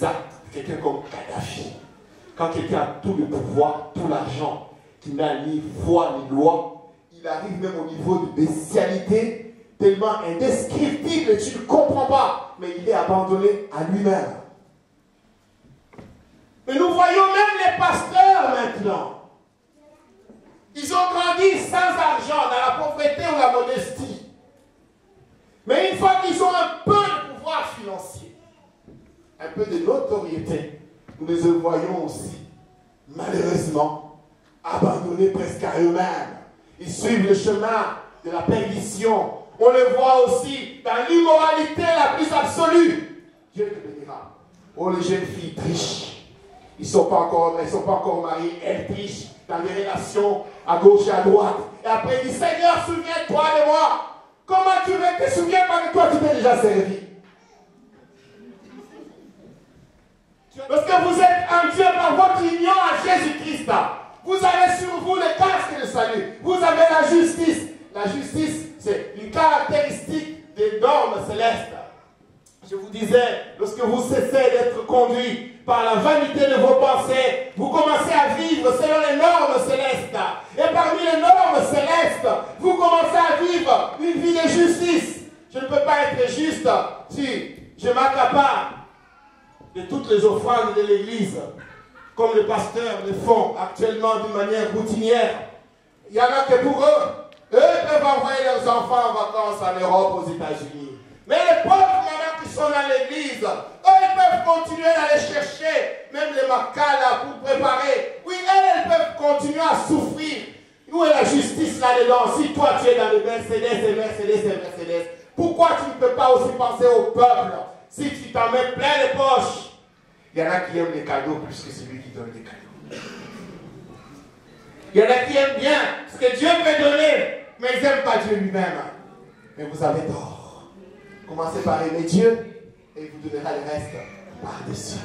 actes de quelqu'un comme Kadhafi. Quand quelqu'un a tout le pouvoir, tout l'argent, qui n'a ni foi ni loi, il arrive même au niveau de bestialité, tellement indescriptible, tu ne comprends pas, mais il est abandonné à lui-même. Mais nous voyons même les pasteurs maintenant. Ils ont grandi sans argent, dans la pauvreté ou la modestie. Mais une fois qu'ils ont un peu de pouvoir financier, un peu de notoriété, nous les voyons aussi, malheureusement, abandonnés presque à eux-mêmes. Ils suivent le chemin de la perdition. On les voit aussi dans l'immoralité la plus absolue. Dieu te bénira. Oh, les jeunes filles trichent. Elles ne sont pas encore mariées, elles trichent dans des relations à gauche et à droite. Et après, il dit, Seigneur, souviens-toi de moi. Comment tu veux que tu te souviennes pas que toi, tu t'es déjà servi? Parce que vous êtes un Dieu par votre union à Jésus-Christ. Vous avez sur vous le casque de salut. Vous avez la justice. La justice, c'est une caractéristique des normes célestes. Je vous disais, lorsque vous cessez d'être conduit par la vanité de vos pensées, vous commencez à vivre selon les normes célestes. Et parmi les normes célestes, vous commencez à vivre une vie de justice. Je ne peux pas être juste si je m'accapare de toutes les offrandes de l'Église, comme les pasteurs le font actuellement d'une manière routinière. Il y en a que pour eux, peuvent envoyer leurs enfants en vacances en Europe, aux États-Unis. Mais les pauvres mamans qui sont dans l'église, eux, ils peuvent continuer d'aller chercher même les macas pour préparer. Oui, elles peuvent continuer à souffrir. Où est la justice là-dedans? Si toi, tu es dans les Mercedes, pourquoi tu ne peux pas aussi penser au peuple si tu t'en mets plein les poches? Il y en a qui aiment les cadeaux plus que celui qui donne les cadeaux. Il y en a qui aiment bien ce que Dieu peut donner, mais ils n'aiment pas Dieu lui-même. Mais vous avez tort. Commencez par aimer Dieu et il vous donnera le reste par-dessus.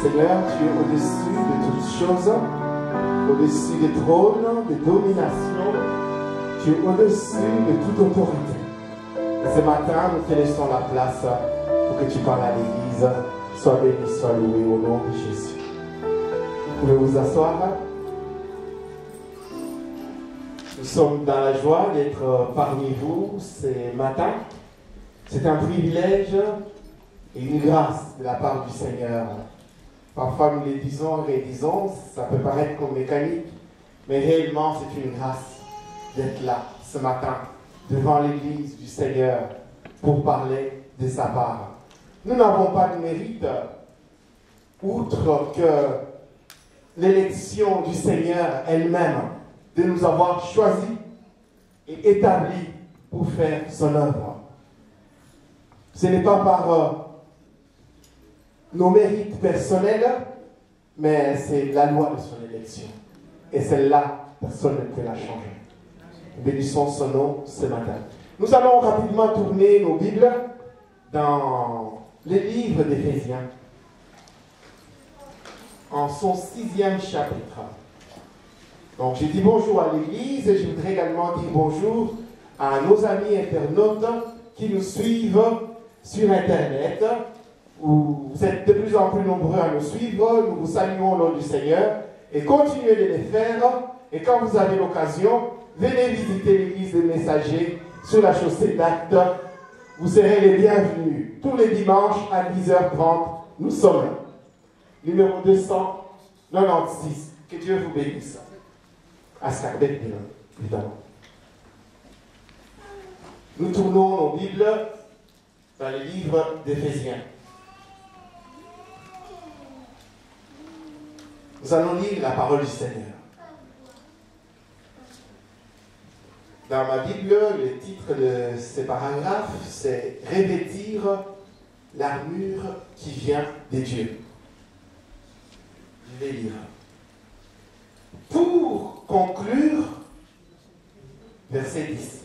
Seigneur, tu es au-dessus de toutes choses, au-dessus des trônes, des dominations, tu es au-dessus de toute autorité. Et ce matin, nous te laissons la place pour que tu parles à l'Église. Sois béni, sois loué au nom de Jésus. Vous pouvez vous asseoir. Nous sommes dans la joie d'être parmi vous ce matin. C'est un privilège et une grâce de la part du Seigneur. Parfois nous les disons et redisons, ça peut paraître comme mécanique, mais réellement c'est une grâce d'être là ce matin devant l'église du Seigneur pour parler de sa part. Nous n'avons pas de mérite outre que l'élection du Seigneur elle-même de nous avoir choisis et établis pour faire son œuvre. Ce n'est pas par nos mérites personnels, mais c'est la loi de son élection. Et celle-là, personne ne peut la changer. Bénissons son nom ce matin. Nous allons rapidement tourner nos Bibles dans les livres d'Éphésiens, en son 6e chapitre. Donc j'ai dit bonjour à l'Église et je voudrais également dire bonjour à nos amis internautes qui nous suivent sur Internet. Vous êtes de plus en plus nombreux à nous suivre, nous vous saluons au nom du Seigneur et continuez de les faire. Et quand vous avez l'occasion, venez visiter l'église des messagers sur la chaussée d'Actes. Vous serez les bienvenus tous les dimanches à 10h30. Nous sommes là. Numéro 296. Que Dieu vous bénisse. À Sacbet, évidemment. Nous tournons nos Bibles dans les livres d'Éphésiens. Nous allons lire la parole du Seigneur. Dans ma Bible, le titre de ce paragraphe, c'est « Revêtir l'armure qui vient de Dieu ». Je vais lire. Pour conclure, verset 10,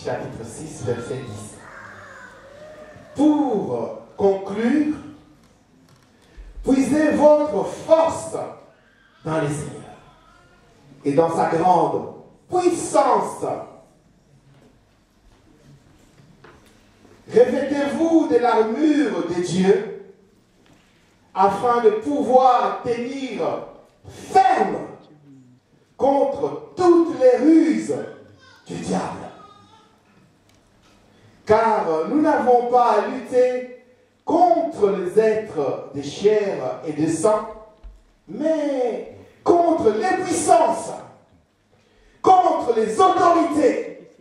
chapitre 6, verset 10. Pour conclure, puisez votre force dans le Seigneur et dans sa grande puissance. Revêtez-vous de l'armure de Dieu afin de pouvoir tenir ferme contre toutes les ruses du diable. Car nous n'avons pas à lutter contre les êtres de chair et de sang, mais contre les puissances, contre les autorités,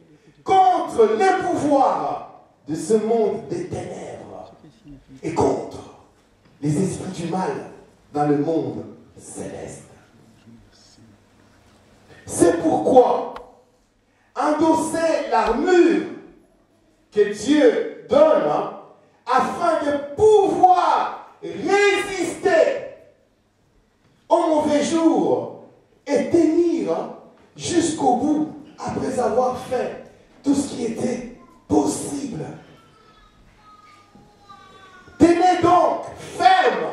contre les pouvoirs de ce monde des ténèbres et contre les esprits du mal dans le monde céleste. C'est pourquoi endosser l'armure que Dieu donne afin de pouvoir résister au mauvais jour et tenir jusqu'au bout après avoir fait tout ce qui était possible. Tenez donc ferme.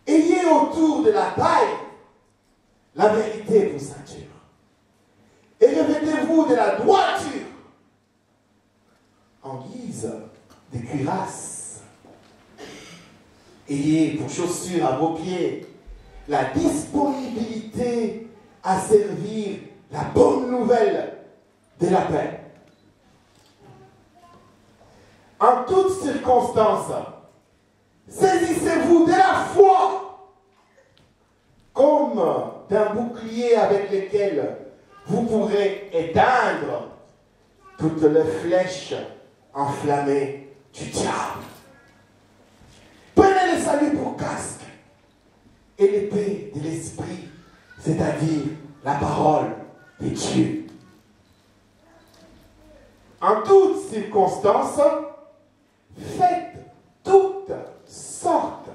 Ayez autour de la taille la vérité pour ceinture. Et revêtez-vous de la droiture en guise de cuirasse. Ayez pour chaussure à vos pieds la disponibilité à servir la bonne nouvelle de la paix. En toutes circonstances, saisissez-vous de la foi comme d'un bouclier avec lequel vous pourrez éteindre toutes les flèches enflammées du diable. Prenez le salut pour casque et l'épée de l'esprit, c'est-à-dire la parole de Dieu. En toutes circonstances, faites toutes sortes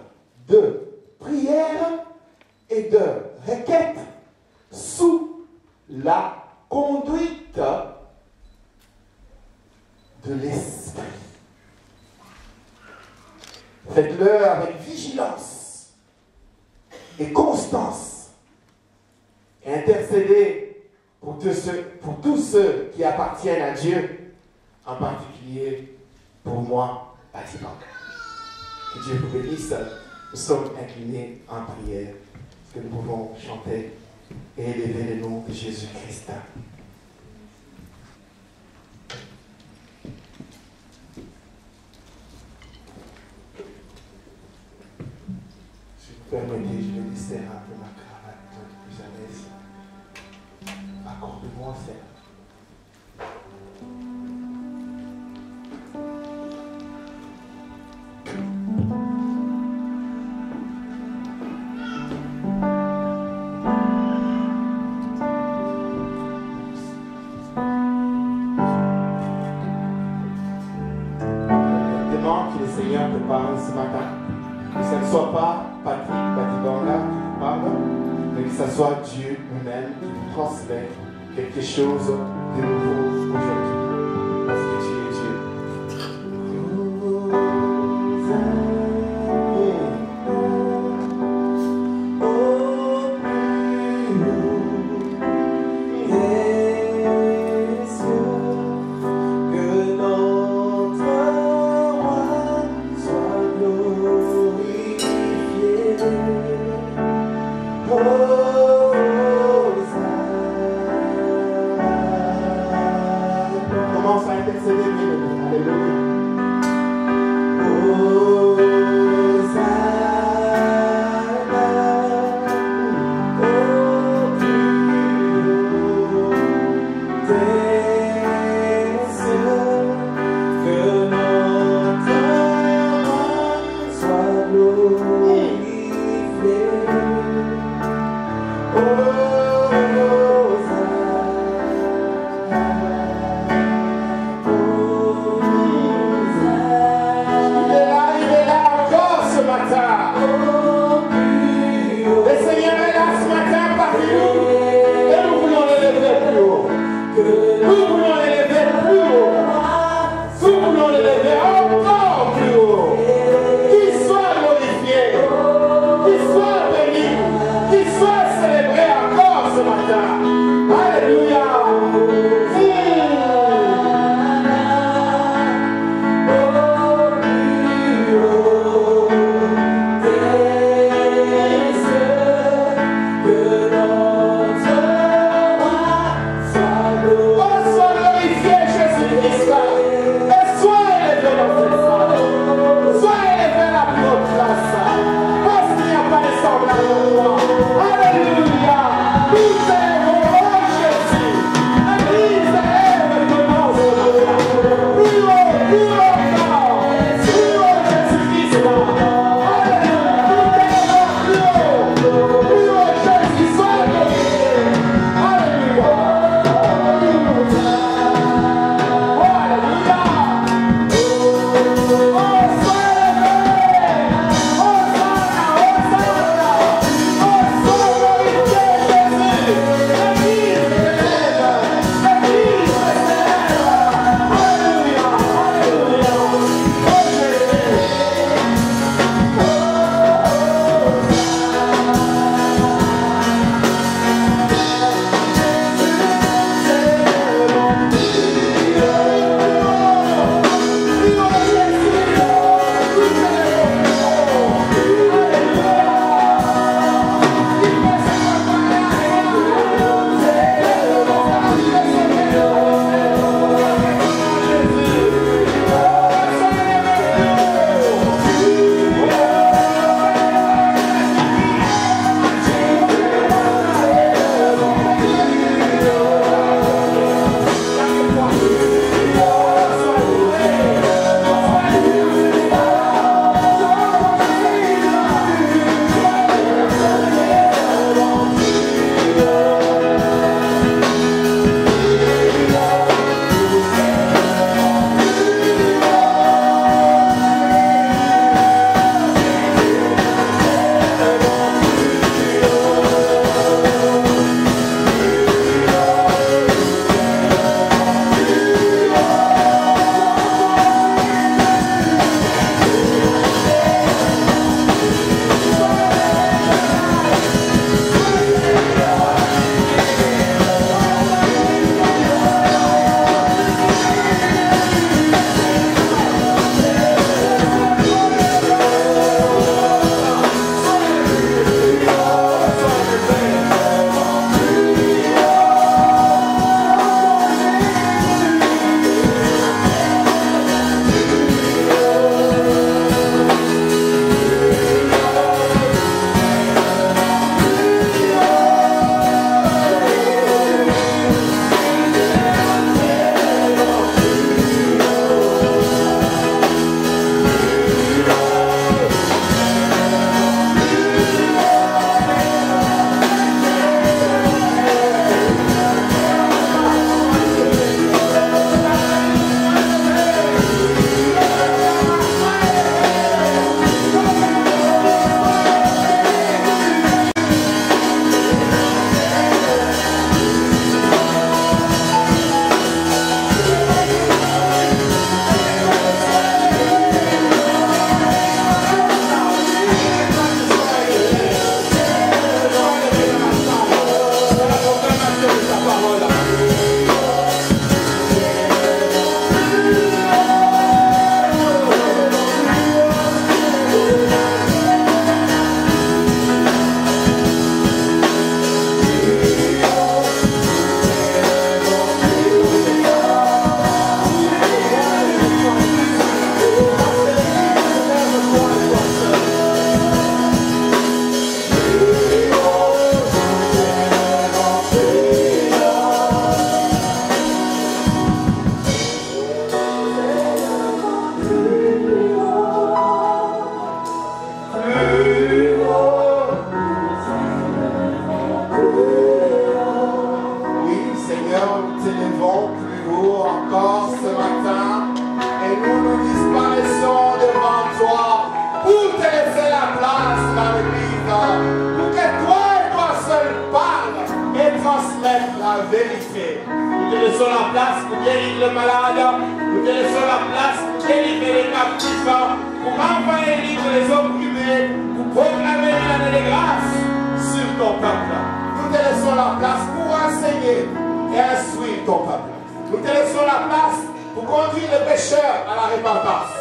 de prières et de requêtes sous la conduite de l'Esprit. Faites-le avec vigilance et constance et intercédez pour tous ceux qui appartiennent à Dieu, en particulier pour moi, Bâtiment. Que Dieu vous bénisse. Nous sommes inclinés en prière, que nous pouvons chanter et élever le nom de Jésus-Christ. Si vous permettez, je vais laisser un peu ma cravate plus à l'aise. Accorde-moi, Seigneur. Ce matin, que ce ne soit pas Patrick Badibanga qui vous parle, mais que ce soit Dieu lui-même qui vous transmet quelque chose de nouveau aujourd'hui. Parce que tu es Dieu. Oh, transmettre la vérité. Nous te laissons la place pour guérir le malade. Nous te laissons la place pour délivrer les captifs, pour envoyer les opprimés, pour proclamer l'année de grâce sur ton peuple. Nous te laissons la place pour enseigner et instruire ton peuple. Nous te laissons la place pour conduire les pécheurs à la repentance.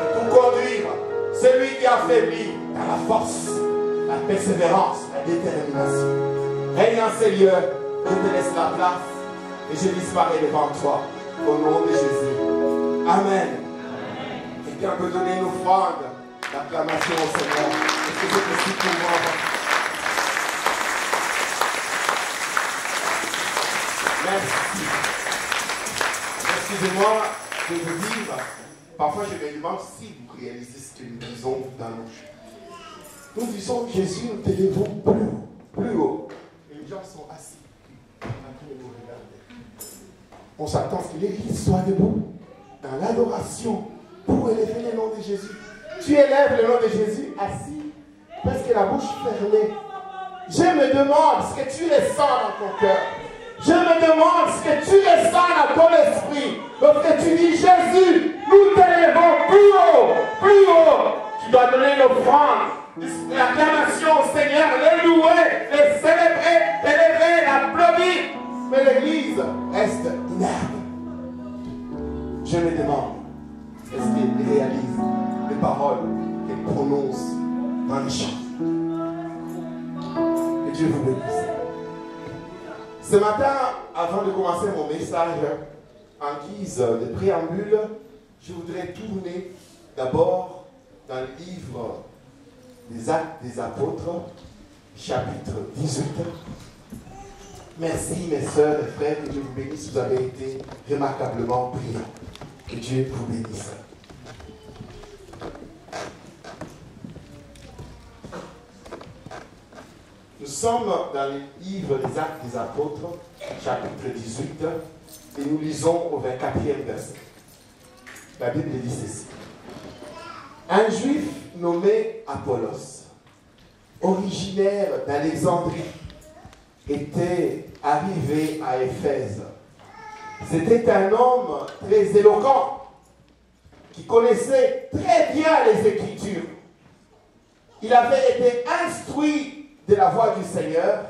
Et pour conduire celui qui a faibli dans la force, la persévérance, la détermination. Règne en ces lieux, je te laisse la place et je disparais devant toi. Au nom de Jésus. Amen. Quelqu'un peut donner une offrande d'acclamation au Seigneur. Est-ce que c'est possible pour moi? Merci. Excusez-moi de vous dire, parfois je me demande si vous réalisez ce que nous disons dans nos chants. Nous disons Jésus, nous t'élevons plus haut, plus haut. Et les gens sont assis. On s'attend à ce que l'Église soit debout dans l'adoration pour élever le nom de Jésus. Tu élèves le nom de Jésus assis, presque la bouche fermée. Je me demande ce que tu ressens dans ton cœur. Je me demande ce que tu ressens dans ton esprit. Lorsque tu dis Jésus, nous t'élevons plus haut, plus haut. Tu dois donner l'offrande, l'acclamation au Seigneur, le louer, le célébrer, l'élever, l'applaudir. Mais l'Église reste inerte. Je me demande, est-ce qu'elle réalise les paroles qu'elle prononce dans les chants? Que Dieu vous bénisse. Ce matin, avant de commencer mon message, en guise de préambule, je voudrais tourner d'abord dans le livre des Actes des Apôtres, chapitre 18. Merci mes sœurs et frères, que Dieu vous bénisse, vous avez été remarquablement brillants. Que Dieu vous bénisse. Nous sommes dans le livre des Actes des Apôtres, chapitre 18, et nous lisons au 24e verset. La Bible dit ceci. Un juif nommé Apollos, originaire d'Alexandrie, était arrivé à Éphèse. C'était un homme très éloquent, qui connaissait très bien les Écritures. Il avait été instruit de la voix du Seigneur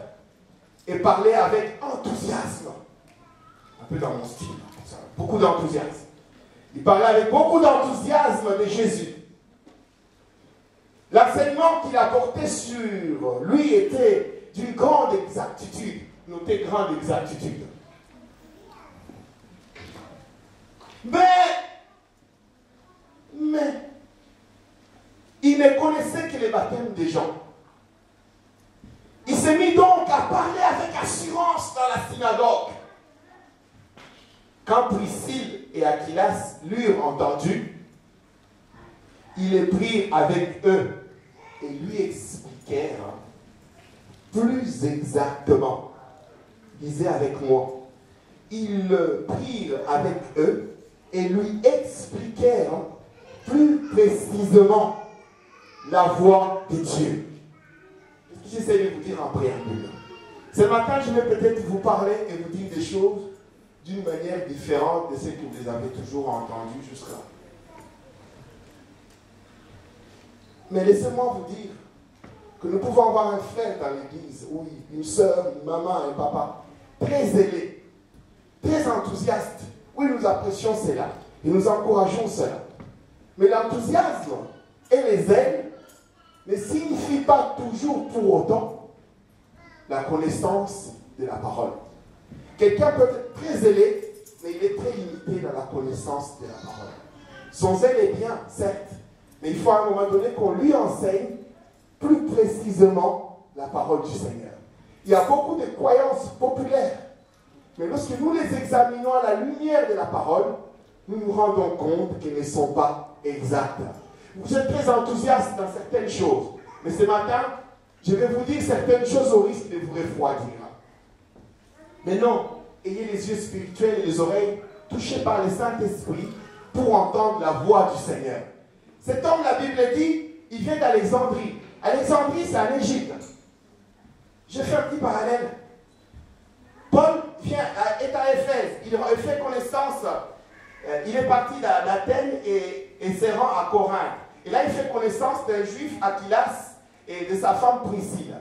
et parlait avec enthousiasme. Un peu dans mon style, beaucoup d'enthousiasme. Il parlait avec beaucoup d'enthousiasme de Jésus. L'enseignement qu'il apportait sur lui était d'une grande exactitude. Notez grande exactitude. Mais, il ne connaissait que les baptêmes des gens. Il s'est mis donc à parler avec assurance dans la synagogue. Quand Priscille et Aquilas l'eurent entendu, ils les prirent avec eux et lui expliquèrent plus exactement. Lisez avec moi. Ils le prirent avec eux et lui expliquèrent plus précisément la voix de Dieu. J'essaie de vous dire en préambule. Ce matin, je vais peut-être vous parler et vous dire des choses d'une manière différente de ce que vous avez toujours entendu jusqu'à. Mais laissez-moi vous dire que nous pouvons avoir un frère dans l'église, ou une soeur, une maman, un papa, très zélé, très enthousiaste. Oui, nous apprécions cela et nous encourageons cela. Mais l'enthousiasme et les zèles ne signifient pas toujours pour autant la connaissance de la parole. Quelqu'un peut être très zélé, mais il est très limité dans la connaissance de la parole. Son zèle est bien, certes, mais il faut à un moment donné qu'on lui enseigne plus précisément la parole du Seigneur. Il y a beaucoup de croyances populaires, mais lorsque nous les examinons à la lumière de la parole, nous nous rendons compte qu'elles ne sont pas exactes. Vous êtes très enthousiaste dans certaines choses, mais ce matin, je vais vous dire certaines choses au risque de vous refroidir. Mais non, ayez les yeux spirituels et les oreilles touchés par le Saint-Esprit pour entendre la voix du Seigneur. Cet homme, la Bible dit, il vient d'Alexandrie. Alexandrie, c'est en Égypte. Je fais un petit parallèle. il fait connaissance, il est parti d'Athènes et se rend à Corinthe. Et là, il fait connaissance d'un juif, Aquilas, et de sa femme Priscille.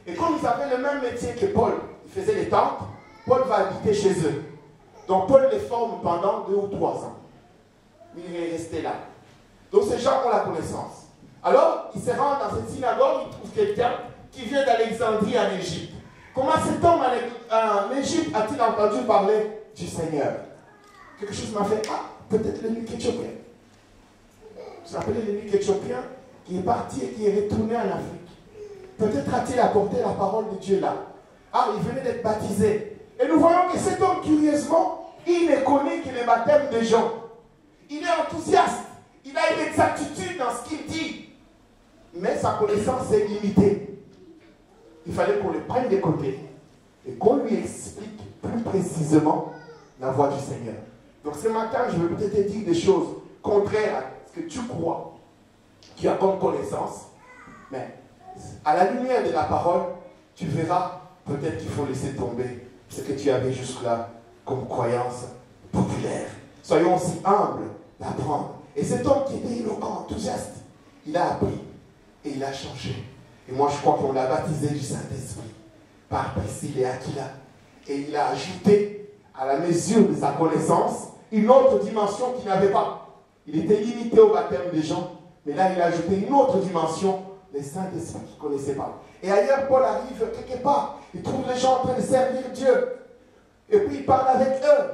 Et comme ils avaient le même métier que Paul, ils faisaient les tentes, Paul va habiter chez eux. Donc Paul les forme pendant 2 ou 3 ans. Il est resté là. Donc ces gens ont la connaissance. Alors, il se rend dans cette synagogue, il trouve quelqu'un qui vient d'Alexandrie en Égypte. Comment cet homme en Égypte a-t-il entendu parler du Seigneur? Quelque chose m'a fait, peut-être l'eunuque éthiopien. Vous vous rappelez l'eunuque éthiopien qui est parti et qui est retourné en Afrique. Peut-être a-t-il apporté la parole de Dieu là. Il venait d'être baptisé. Et nous voyons que cet homme, curieusement, il ne connaît que le baptême des gens. Il est enthousiaste. Il a une exactitude dans ce qu'il dit. Mais sa connaissance est limitée. Il fallait qu'on le prenne de côté et qu'on lui explique plus précisément la voix du Seigneur. Donc ce matin, je vais peut-être te dire des choses contraires à ce que tu crois, tu as comme connaissance, mais à la lumière de la parole, tu verras peut-être qu'il faut laisser tomber ce que tu avais jusque-là comme croyance populaire. Soyons aussi humbles d'apprendre. Et cet homme qui était éloquent, enthousiaste, il a appris et il a changé. Et moi, je crois qu'on l'a baptisé du Saint-Esprit par Priscille et Aquila. Et il a ajouté à la mesure de sa connaissance une autre dimension qu'il n'avait pas. Il était limité au baptême des gens, mais là, il a ajouté une autre dimension, le Saint-Esprit qu'il ne connaissait pas. Et ailleurs, Paul arrive quelque part. Il trouve les gens en train de servir Dieu. Et puis, il parle avec eux.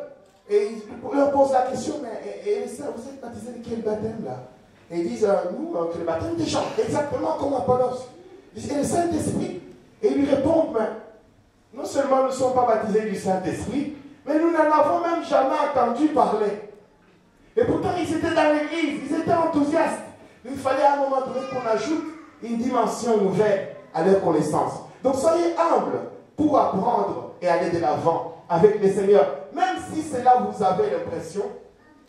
Et il leur pose la question, mais vous êtes baptisés de quel baptême là? Et ils disent, nous, que le baptême des gens, exactement comme Apollos. Ils disent, et le Saint-Esprit? Et ils lui répondent, mais non seulement nous ne sommes pas baptisés du Saint-Esprit, mais nous n'en avons même jamais entendu parler. Et pourtant, ils étaient dans l'église, ils étaient enthousiastes. Il fallait à un moment donné qu'on ajoute une dimension nouvelle à leur connaissance. Donc soyez humbles pour apprendre et aller de l'avant avec le Seigneur. Même si c'est là où vous avez l'impression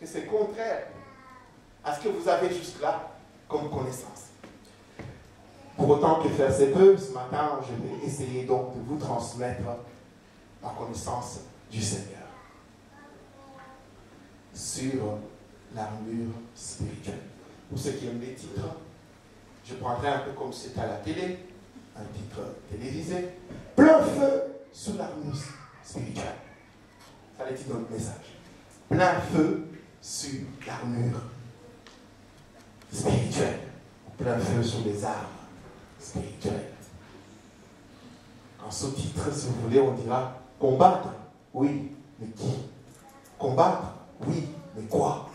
que c'est contraire à ce que vous avez jusque-là comme connaissance. Pour autant que faire se peut, ce matin, je vais essayer donc de vous transmettre la connaissance du Seigneur sur l'armure spirituelle. Pour ceux qui aiment les titres, je prendrai un peu comme c'est à la télé, un titre télévisé, plein feu sur l'armure spirituelle. Ça les dit dans le message. Plein feu sur l'armure spirituelle. Plein feu sur les armes spirituelles. En sous-titre, si vous voulez, on dira combattre, oui, mais qui? Combattre, oui, mais quoi?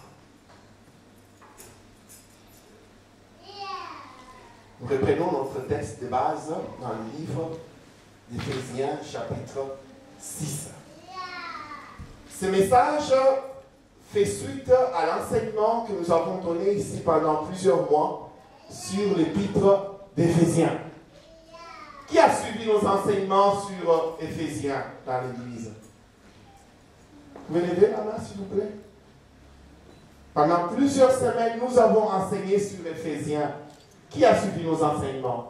Nous reprenons notre texte de base dans le livre d'Éphésiens, chapitre 6. Ce message fait suite à l'enseignement que nous avons donné ici pendant plusieurs mois sur l'épître d'Éphésiens. Qui a suivi nos enseignements sur Éphésiens dans l'église? Vous pouvez lever la main, s'il vous plaît? Pendant plusieurs semaines, nous avons enseigné sur Éphésiens. Qui a suivi nos enseignements?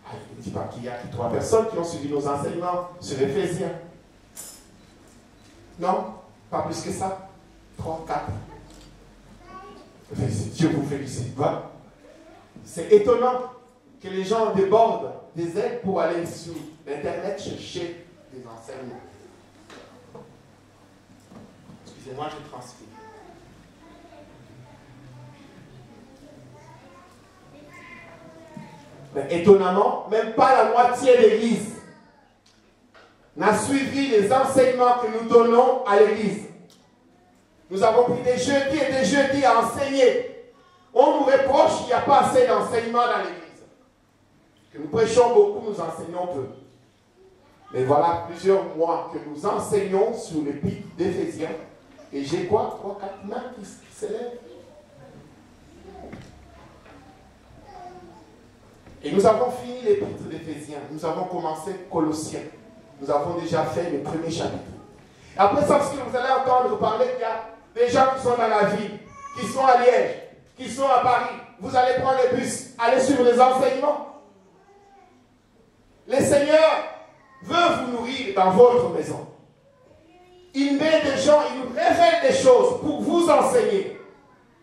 Je ne dis pas qu'il y a 3 personnes qui ont suivi nos enseignements sur Éphésiens. Non, pas plus que ça. 3, 4. Dieu vous félicite. Voilà. C'est étonnant que les gens débordent des aides pour aller sur Internet chercher des enseignements. Excusez-moi, je transfère. Mais étonnamment, même pas la moitié de l'Église n'a suivi les enseignements que nous donnons à l'Église. Nous avons pris des jeudis et des jeudis à enseigner. On nous reproche qu'il n'y a pas assez d'enseignements dans l'Église. Que nous prêchons beaucoup, nous enseignons peu. Mais voilà plusieurs mois que nous enseignons sur l'épître d'Éphésiens. Et j'ai quoi? 3, 4 mains qui s'élèvent. Et nous avons fini l'épître d'Éphésiens. Nous avons commencé Colossiens. Nous avons déjà fait le premier chapitre. Après ça, parce que vous allez entendre parler qu'il y a des gens qui sont dans la ville, qui sont à Liège, qui sont à Paris. Vous allez prendre le bus, aller suivre les enseignements. Le Seigneur veut vous nourrir dans votre maison. Il met des gens, il nous révèle des choses pour vous enseigner.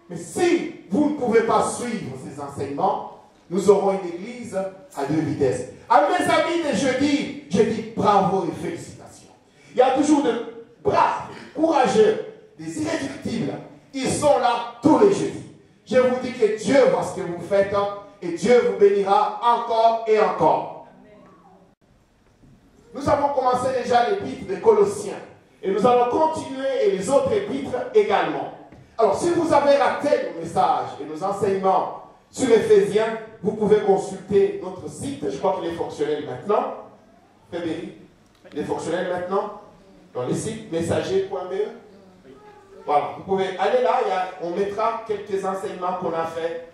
Mais si vous ne pouvez pas suivre ces enseignements, nous aurons une église à deux vitesses. À mes amis de jeudi, je dis bravo et félicitations. Il y a toujours de braves, courageux, des irréductibles. Ils sont là tous les jeudis. Je vous dis que Dieu voit ce que vous faites et Dieu vous bénira encore et encore. Nous avons commencé déjà l'épître des Colossiens et nous allons continuer et les autres épîtres également. Alors, si vous avez raté nos messages et nos enseignements sur Éphésiens, vous pouvez consulter notre site. Je crois qu'il est fonctionnel maintenant. Fébéry, il est fonctionnel maintenant dans le site messager.be. Voilà, vous pouvez aller là, on mettra quelques enseignements qu'on a fait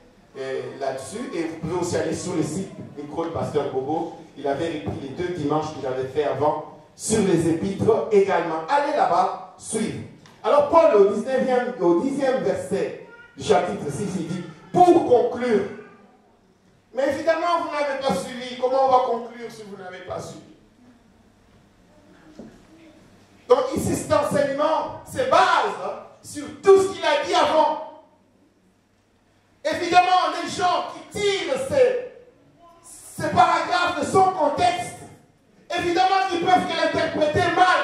là-dessus. Et vous pouvez aussi aller sur le site Micro de Pasteur Bobo. Il avait repris les 2 dimanches qu'il avait fait avant sur les épîtres également. Allez là-bas, suivre. Alors Paul, au 10e verset du chapitre 6, il dit, pour conclure. Mais évidemment, vous n'avez pas suivi. Comment on va conclure si vous n'avez pas suivi? Donc ici, cet enseignement se base sur tout ce qu'il a dit avant. Évidemment, les gens qui tirent ces paragraphes de son contexte, évidemment qu'ils peuvent l'interpréter mal.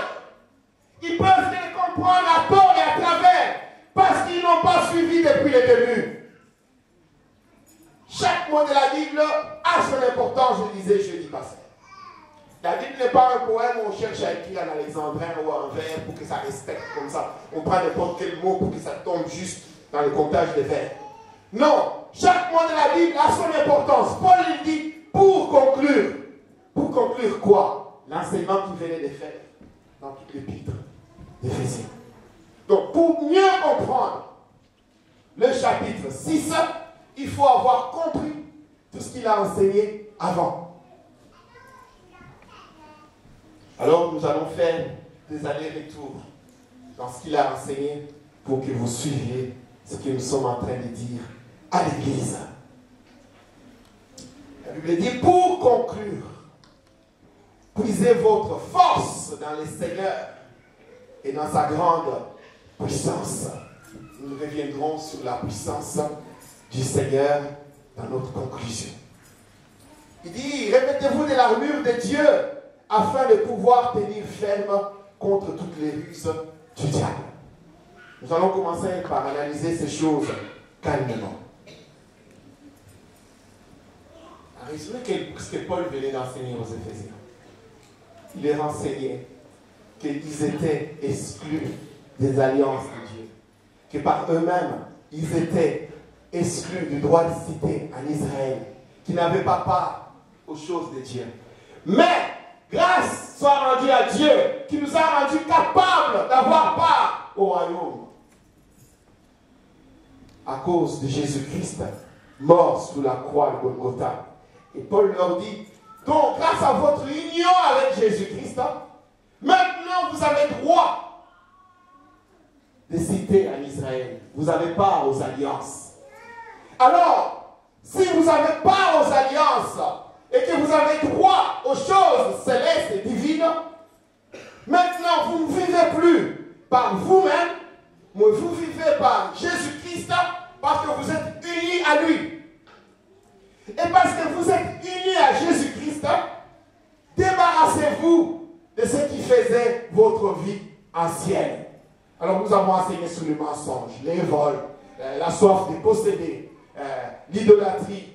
Ils peuvent le comprendre à tort et à travers, parce qu'ils n'ont pas suivi depuis le début. Chaque mot de la Bible a son importance, je disais jeudi passé. La Bible n'est pas un poème où on cherche à écrire en alexandrin ou en vers pour que ça respecte comme ça. On prend n'importe quel mot pour que ça tombe juste dans le comptage des vers. Non, chaque mot de la Bible a son importance. Paul il dit, pour conclure. Pour conclure quoi? L'enseignement qu'il venait de faire dans toute l'épître d'Éphésiens. Donc, pour mieux comprendre le chapitre 6, il faut avoir compris tout ce qu'il a enseigné avant. Alors, nous allons faire des allers-retours dans ce qu'il a enseigné pour que vous suiviez ce que nous sommes en train de dire à l'Église. La Bible dit, pour conclure, puisez votre force dans le Seigneur et dans sa grande puissance. Nous reviendrons sur la puissance du Seigneur dans notre conclusion. Il dit, revêtez-vous de l'armure de Dieu afin de pouvoir tenir ferme contre toutes les ruses du diable. Nous allons commencer par analyser ces choses calmement. En résumé, ce que Paul venait d'enseigner aux Éphésiens. Il leur enseignait qu'ils étaient exclus des alliances de Dieu. Que par eux-mêmes, ils étaient exclus du droit de cité en Israël. Qui n'avaient pas part aux choses de Dieu. Mais, grâce soit rendue à Dieu, qui nous a rendus capables d'avoir part au royaume. À cause de Jésus-Christ, mort sous la croix de Golgotha. Et Paul leur dit, donc grâce à votre union avec Jésus-Christ, maintenant vous avez droit de citer en Israël. Vous avez part aux alliances. Alors, si vous avez part aux alliances et que vous avez droit aux choses célestes et divines, maintenant vous ne vivez plus par vous-même, mais vous vivez par Jésus-Christ parce que vous êtes unis à lui. Et parce que vous êtes unis à Jésus-Christ, débarrassez-vous de ce qui faisait votre vie ancienne. Alors nous avons enseigné sur le mensonge, les vols, la soif de posséder, l'idolâtrie.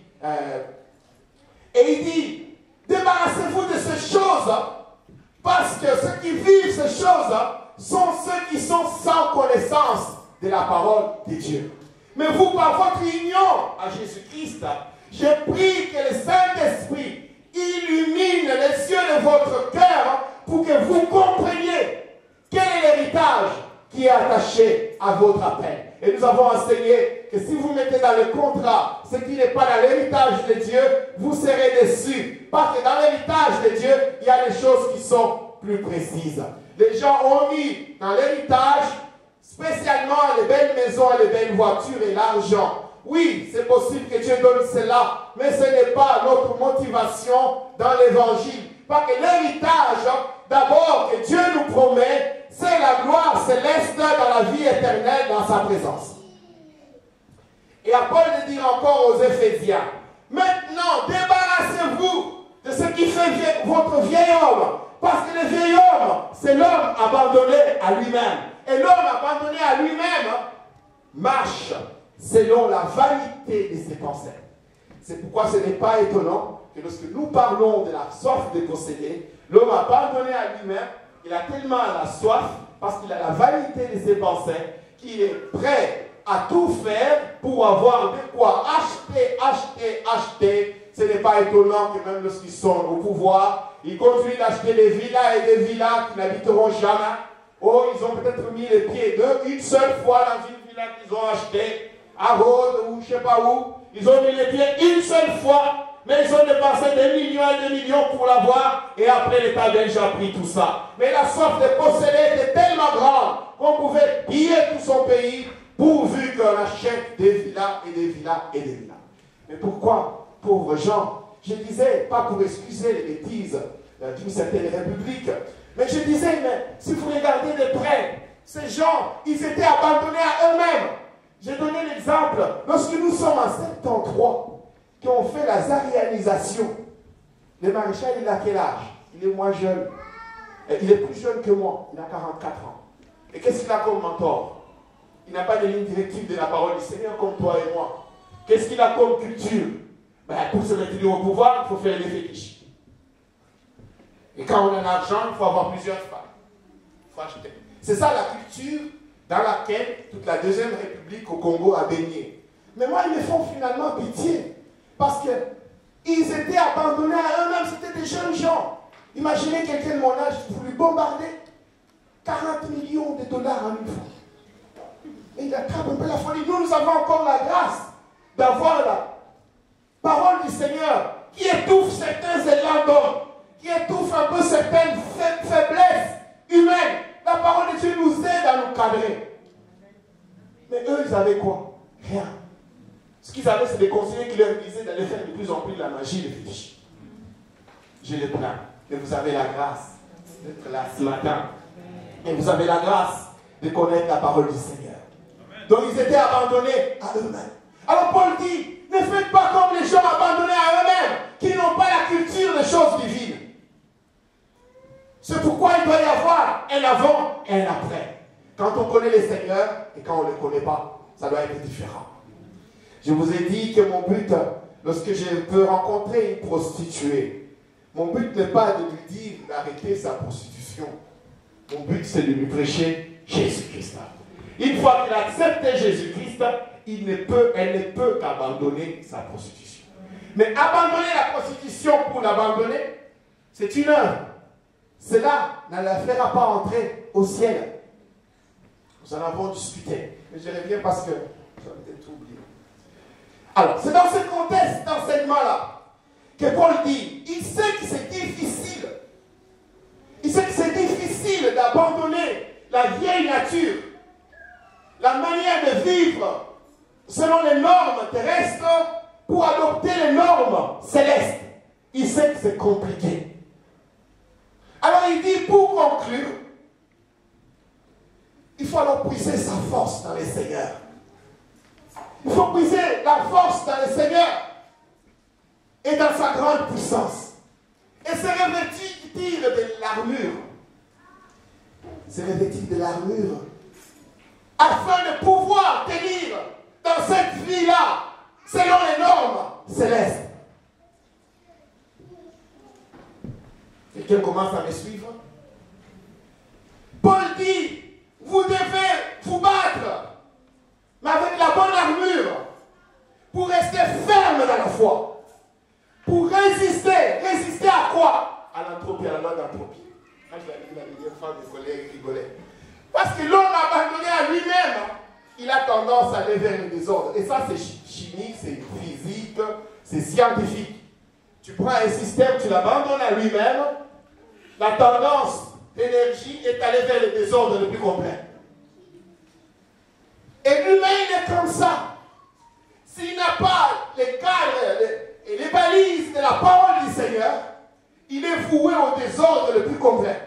Et il dit, débarrassez-vous de ces choses, parce que ceux qui vivent ces choses sont ceux qui sont sans connaissance de la parole de Dieu. Mais vous, par votre union à Jésus-Christ, j'ai prie que le Saint-Esprit illumine les yeux de votre cœur pour que vous compreniez quel est l'héritage qui est attaché à votre appel. Et nous avons enseigné que si vous mettez dans le contrat ce qui n'est pas dans l'héritage de Dieu, vous serez déçus. Parce que dans l'héritage de Dieu, il y a des choses qui sont plus précises. Les gens ont mis dans l'héritage spécialement les belles maisons et les belles voitures et l'argent. Oui, c'est possible que Dieu donne cela, mais ce n'est pas notre motivation dans l'évangile. Parce que l'héritage, d'abord, que Dieu nous promet, c'est la gloire céleste dans la vie éternelle dans sa présence. Et Paul de dire encore aux Éphésiens, maintenant débarrassez-vous de ce qui fait votre vieil homme. Parce que le vieil homme, c'est l'homme abandonné à lui-même. Et l'homme abandonné à lui-même marche selon la vanité de ses pensées. C'est pourquoi ce n'est pas étonnant que lorsque nous parlons de la soif de posséder, l'homme abandonné à lui-même, il a tellement la soif parce qu'il a la vanité de ses pensées qu'il est prêt à tout faire pour avoir de quoi acheter. Ce n'est pas étonnant que même lorsqu'ils sont au pouvoir, ils continuent d'acheter des villas et des villas qui n'habiteront jamais. Oh, ils ont peut-être mis les pieds une seule fois dans une villa qu'ils ont achetée à Rhodes ou je ne sais pas où. Ils ont mis les pieds une seule fois, mais ils ont dépensé des millions et des millions pour l'avoir, et après l'État belge a pris tout ça. Mais la soif de posséder était tellement grande qu'on pouvait piller tout son pays pourvu qu'on achète des villas et des villas et des villas. Mais pourquoi, pauvres gens? Je disais, pas pour excuser les bêtises d'une certaine république, mais je disais, mais si vous regardez de près, ces gens, ils étaient abandonnés à eux-mêmes. J'ai donné l'exemple, lorsque nous sommes en 73, qui ont fait la zarianisation, le maréchal, il a quel âge? Il est moins jeune. Il est plus jeune que moi, il a 44 ans. Et qu'est-ce qu'il a comme mentor? Il n'a pas de ligne directive de la parole du Seigneur comme toi et moi. Qu'est-ce qu'il a comme culture? Ben, pour se maintenir au pouvoir, il faut faire des fétiches. Et quand on a l'argent, il faut avoir plusieurs femmes. Il faut acheter. C'est ça la culture dans laquelle toute la Deuxième République au Congo a baigné. Mais moi, ils me font finalement pitié. Parce qu'ils étaient abandonnés à eux-mêmes, c'était des jeunes gens. Imaginez quelqu'un de mon âge, vous lui bombardez 40 millions de dollars en une fois. Et il attrape un peu la folie. Nous avons encore la grâce d'avoir la parole du Seigneur qui étouffe certains élans d'homme, qui étouffe un peu certaines faiblesses humaines. La parole de Dieu nous aide à nous cadrer. Mais eux, ils avaient quoi? Rien. Ce qu'ils avaient, c'est des conseillers qui leur disaient d'aller faire de plus en plus de la magie, les fétiches. Je les plains. Mais vous avez la grâce d'être là ce matin. Et vous avez la grâce de connaître la parole du Seigneur. Donc ils étaient abandonnés à eux-mêmes. Alors Paul dit, ne faites pas comme les gens abandonnés à eux-mêmes, qui n'ont pas la culture des choses divines. C'est pourquoi il doit y avoir un avant et un après. Quand on connaît les seigneurs et quand on ne les connaît pas, ça doit être différent. Je vous ai dit que mon but, lorsque je peux rencontrer une prostituée, mon but n'est pas de lui dire d'arrêter sa prostitution. Mon but, c'est de lui prêcher Jésus-Christ. Une fois qu'il a accepté Jésus-Christ, elle ne peut qu'abandonner sa prostitution. Mais abandonner la prostitution pour l'abandonner, c'est une œuvre. Cela ne la fera pas entrer au ciel. Nous en avons discuté. Mais je reviens parce que j'avais peut-être oublié. Alors, c'est dans ce contexte d'enseignement-là que Paul dit, il sait que c'est difficile. Il sait que c'est difficile d'abandonner la vieille nature, la manière de vivre selon les normes terrestres pour adopter les normes célestes. Il sait que c'est compliqué. Alors il dit, pour conclure, il faut alors puiser sa force dans les seigneurs. Il faut puiser la force dans le Seigneur et dans sa grande puissance. Et se revêtir de l'armure. Se revêtir de l'armure afin de pouvoir tenir dans cette vie-là selon les normes célestes. Quelqu'un commence à me suivre? Paul dit, vous devez vous battre, mais avec la bonne armure, pour rester ferme dans la foi. Pour résister. Résister à quoi? À l'entropie, à la loi d'entropie. Quand je l'ai dit la dernière fois, mes collègues rigolaient. Parce que l'homme abandonné à lui-même, il a tendance à aller vers le désordre. Et ça, c'est chimique, c'est physique, c'est scientifique. Tu prends un système, tu l'abandonnes à lui-même, la tendance d'énergie est allée vers le désordre le plus complet. Et l'humain, il est comme ça. S'il n'a pas les cadres et les balises de la parole du Seigneur, il est voué au désordre le plus complet.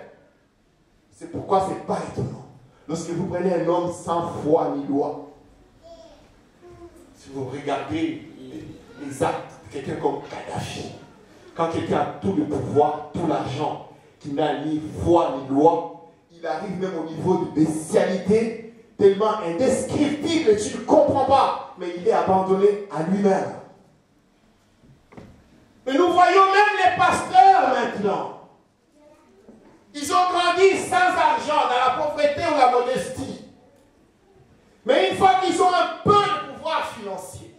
C'est pourquoi ce n'est pas étonnant Lorsque vous prenez un homme sans foi ni loi, si vous regardez les actes de quelqu'un comme Kadhafi, quand quelqu'un a tout le pouvoir, tout l'argent, qui n'a ni foi ni loi, il arrive même au niveau de bestialité tellement indescriptible que tu ne comprends pas, mais il est abandonné à lui-même. Mais nous voyons même les pasteurs maintenant. Ils ont grandi sans argent, dans la pauvreté ou la modestie. Mais une fois qu'ils ont un peu de pouvoir financier,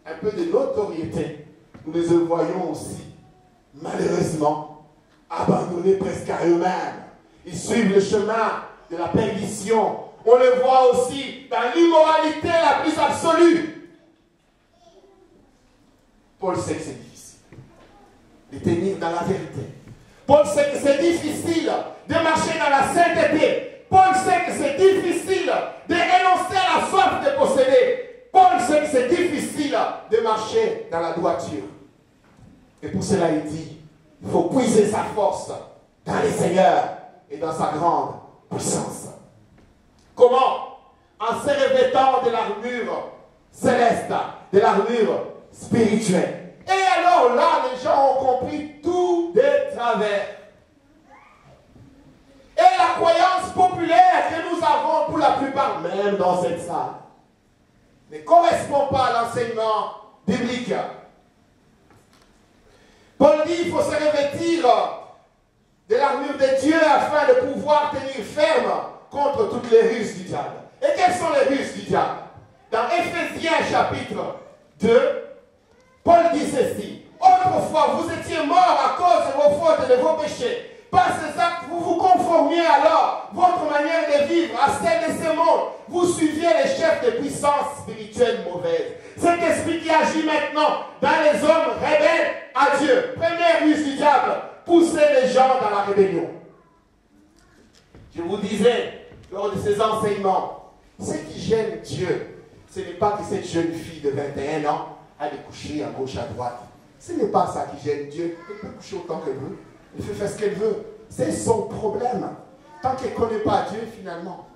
un peu de notoriété, nous les voyons aussi, malheureusement, abandonnés presque à eux-mêmes. Ils suivent le chemin de la perdition. On le voit aussi dans l'immoralité la plus absolue. Paul sait que c'est difficile de tenir dans la vérité. Paul sait que c'est difficile de marcher dans la sainteté. Paul sait que c'est difficile de renoncer à la soif de posséder. Paul sait que c'est difficile de marcher dans la droiture. Et pour cela, il dit, il faut puiser sa force dans les seigneurs et dans sa grande puissance. Comment? En se revêtant de l'armure céleste, de l'armure spirituelle. Et alors là, les gens ont compris tout de travers. Et la croyance populaire que nous avons pour la plupart, même dans cette salle, ne correspond pas à l'enseignement biblique. Paul dit qu'il faut se revêtir de l'armure de Dieu afin de pouvoir tenir ferme contre toutes les ruses du diable. Et quelles sont les ruses du diable? Dans Éphésiens chapitre 2, Paul dit ceci. Autrefois, vous étiez morts à cause de vos fautes et de vos péchés. Par ces actes, vous vous conformiez alors votre manière de vivre à celle de ce monde. Vous suiviez les chefs de puissance spirituelle mauvaise. Cet esprit qui agit maintenant dans les hommes rebelles à Dieu. Première ruse du diable, pousser les gens dans la rébellion. Je vous disais, lors de ces enseignements, ce qui gêne Dieu, ce n'est pas que cette jeune fille de 21 ans aille coucher à gauche, à droite. Ce n'est pas ça qui gêne Dieu. Elle peut coucher autant qu'elle veut. Elle peut faire ce qu'elle veut. C'est son problème. Tant qu'elle ne connaît pas Dieu, finalement,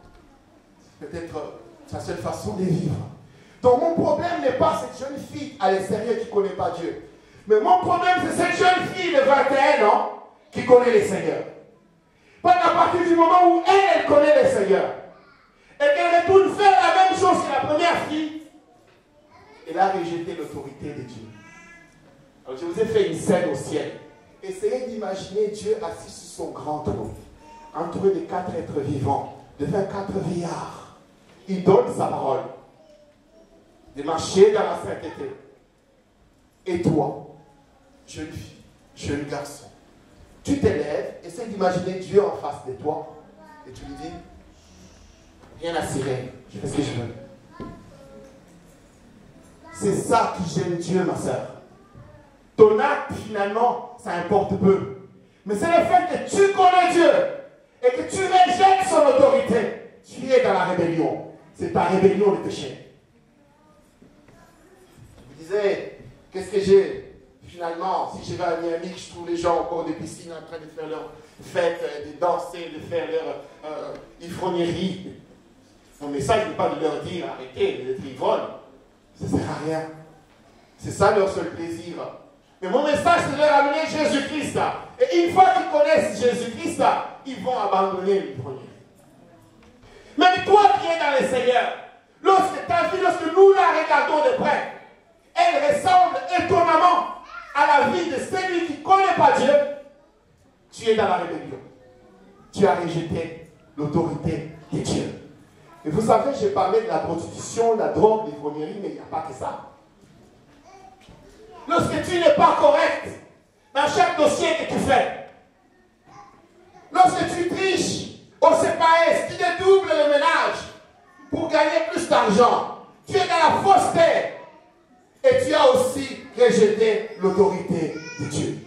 c'est peut-être sa seule façon de vivre. Donc mon problème n'est pas cette jeune fille à l'extérieur qui ne connaît pas Dieu. Mais mon problème, c'est cette jeune fille de 21 ans qui connaît les Seigneurs. Parce qu'à partir du moment où elle connaît les Seigneurs, et qu'elle retourne faire la même chose que la première fille, elle a rejeté l'autorité de Dieu. Alors je vous ai fait une scène au ciel. Essayez d'imaginer Dieu assis sur son grand trône, entouré de 4 êtres vivants, de 24 vieillards. Il donne sa parole, de marcher dans la sainteté. Et toi, jeune fille, jeune garçon, tu t'élèves, essaie d'imaginer Dieu en face de toi, et tu lui dis, rien à cirer, je fais ce que je veux. C'est ça qui gêne Dieu, ma soeur. Ton acte, finalement, ça importe peu. Mais c'est le fait que tu connais Dieu et que tu rejettes son autorité. Tu es dans la rébellion. C'est ta rébellion le péché. Je vous disais, qu'est-ce que j'ai? Finalement, si je vais à Miami, je trouve les gens encore des piscines en train de faire leur fête, de danser, de faire leur ivrognerie. Mon message n'est pas de leur dire arrêtez d'être ivrogne. Ça ne sert à rien. C'est ça leur seul plaisir. Mais mon message, c'est de leur amener Jésus-Christ. Et une fois qu'ils connaissent Jésus-Christ, ils vont abandonner l'ivrognerie. Mais toi qui es dans le Seigneur, lorsque ta vie, lorsque nous la regardons de près, elle ressemble étonnamment à la vie de celui qui ne connaît pas Dieu. Tu es dans la rébellion. Tu as rejeté l'autorité de Dieu. Et vous savez, j'ai parlé de la prostitution, la drogue, l'ivrognerie, mais il n'y a pas que ça. Lorsque tu n'es pas correct dans chaque dossier que tu fais, lorsque tu triches au CPS, tu dédoubles le ménage pour gagner plus d'argent, tu es dans la fausseté et tu as aussi rejeté l'autorité de Dieu.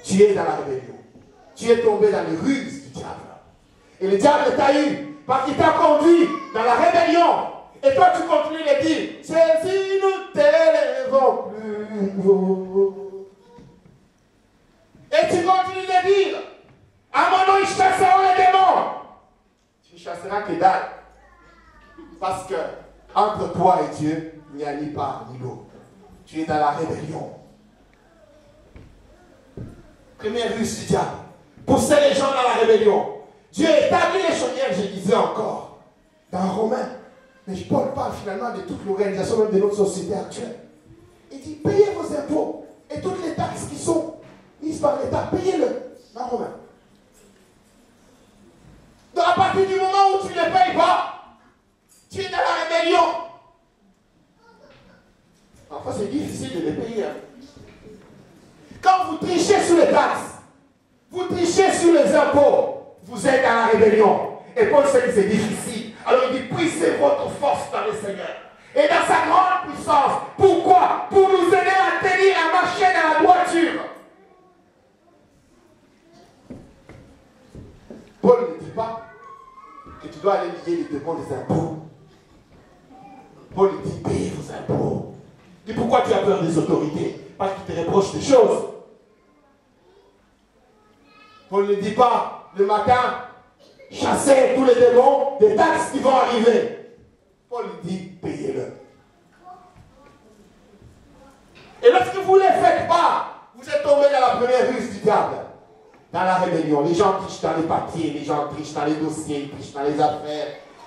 Tu es dans la rébellion. Tu es tombé dans les ruses du diable. Et le diable t'a eu parce qu'il t'a conduit dans la rébellion. Et toi, tu continues de dire, Jésus, nous t'élèvons plus haut. Et tu continues de dire, à mon nom, ils chasseront les démons. Tu Dieu, il n'y a ni part ni l'eau. Tu es dans la rébellion. Première ruse du diable. Pousser les gens dans la rébellion. Dieu établit les chaudières, je disais encore, dans Romains. Mais Paul parle finalement de toute l'organisation même de notre société actuelle. Il dit, payez vos impôts et toutes les taxes qui sont mises par l'État, payez-le dans Romains. Donc à partir du moment où tu ne les payes pas, tu es dans la rébellion. Parfois c'est difficile de les payer. Hein. Quand vous trichez sur les taxes, vous trichez sur les impôts, vous êtes dans la rébellion. Et Paul sait que c'est difficile. Alors il dit, puissez votre force dans le Seigneur. Et dans sa grande puissance. Pourquoi? Pour nous aider à tenir, à marcher dans la droiture. Paul ne dit pas que tu dois aller lier les demandes des impôts. Paul dit, payez vos impôts. Il dit, pourquoi tu as peur des autorités? Parce qu'ils te reprochent des choses. Paul ne dit pas, le matin, chassez tous les démons des taxes qui vont arriver. Paul dit, payez-le. Et lorsque vous ne les faites pas, vous êtes tombé dans la première ruse du diable. Dans la rébellion. Les gens trichent dans les papiers, les gens trichent dans les dossiers, ils trichent dans les affaires,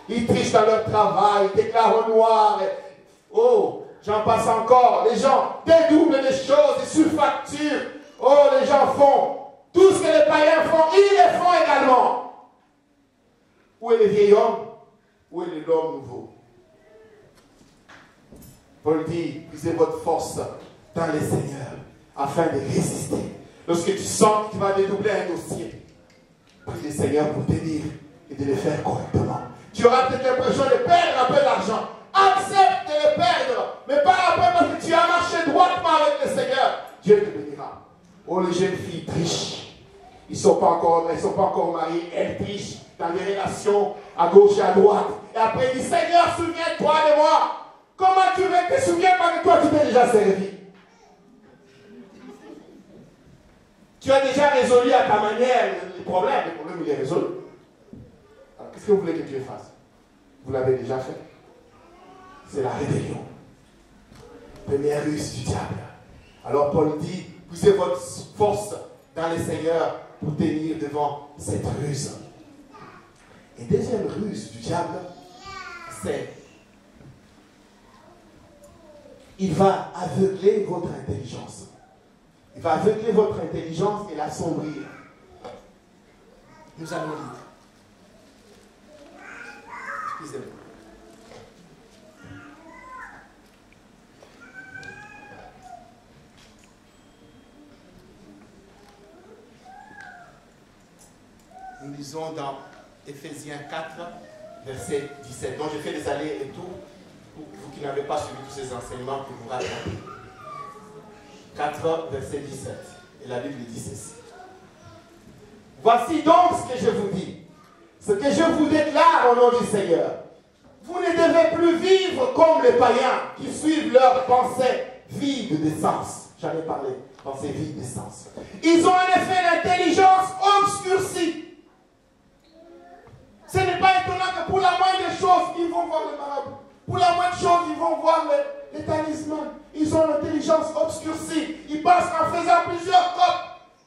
ils trichent dans leur travail, ils déclarent au noir. Oh, j'en passe encore. Les gens dédoublent les choses, ils surfacturent. Oh, les gens font tout ce que les païens font, ils les font également. Où est le vieil homme? Où est l'homme nouveau? Paul dit, puisez votre force dans les seigneurs, afin de résister. Lorsque tu sens que tu vas dédoubler un dossier, prie le Seigneur pour t'aider et de le faire correctement. Tu auras peut-être l'impression de perdre un peu d'argent. Accepte de le perdre, mais pas après parce que tu as marché droitement avec le Seigneur. Dieu te bénira. Oh, les jeunes filles trichent. Ils ne sont pas encore mariés, elles trichent dans des relations à gauche et à droite. Et après, il dit, Seigneur, souviens-toi de moi. Comment tu veux que tu te souviennes pas que toi, tu t'es déjà servi? Tu as déjà résolu à ta manière les problèmes. Le problème, il est résolu. Alors, qu'est-ce que vous voulez que Dieu fasse? Vous l'avez déjà fait. C'est la rébellion. Première ruse du diable. Alors, Paul dit, poussez votre force dans les seigneurs pour tenir devant cette ruse. Et deuxième ruse du diable, c'est il va aveugler votre intelligence. Il va aveugler votre intelligence et l'assombrir. Nous allons lire. Excusez-moi. Nous lisons dans Éphésiens 4, verset 17. Donc je fais des allers et tout. Pour vous qui n'avez pas suivi tous ces enseignements, pour vous rattraper. 4, verset 17. Et la Bible dit ceci. Voici donc ce que je vous dis. Ce que je vous déclare au nom du Seigneur. Vous ne devez plus vivre comme les païens qui suivent leurs pensées vides de sens. J'en ai parlé. Pensées vides de sens. Ils ont en effet l'intelligence obscurcie. Ce n'est pas étonnant que pour la moindre chose, ils vont voir le marabout. Pour la moindre chose, ils vont voir les talismans. Ils ont l'intelligence obscurcie. Ils pensent qu'en faisant plusieurs copes,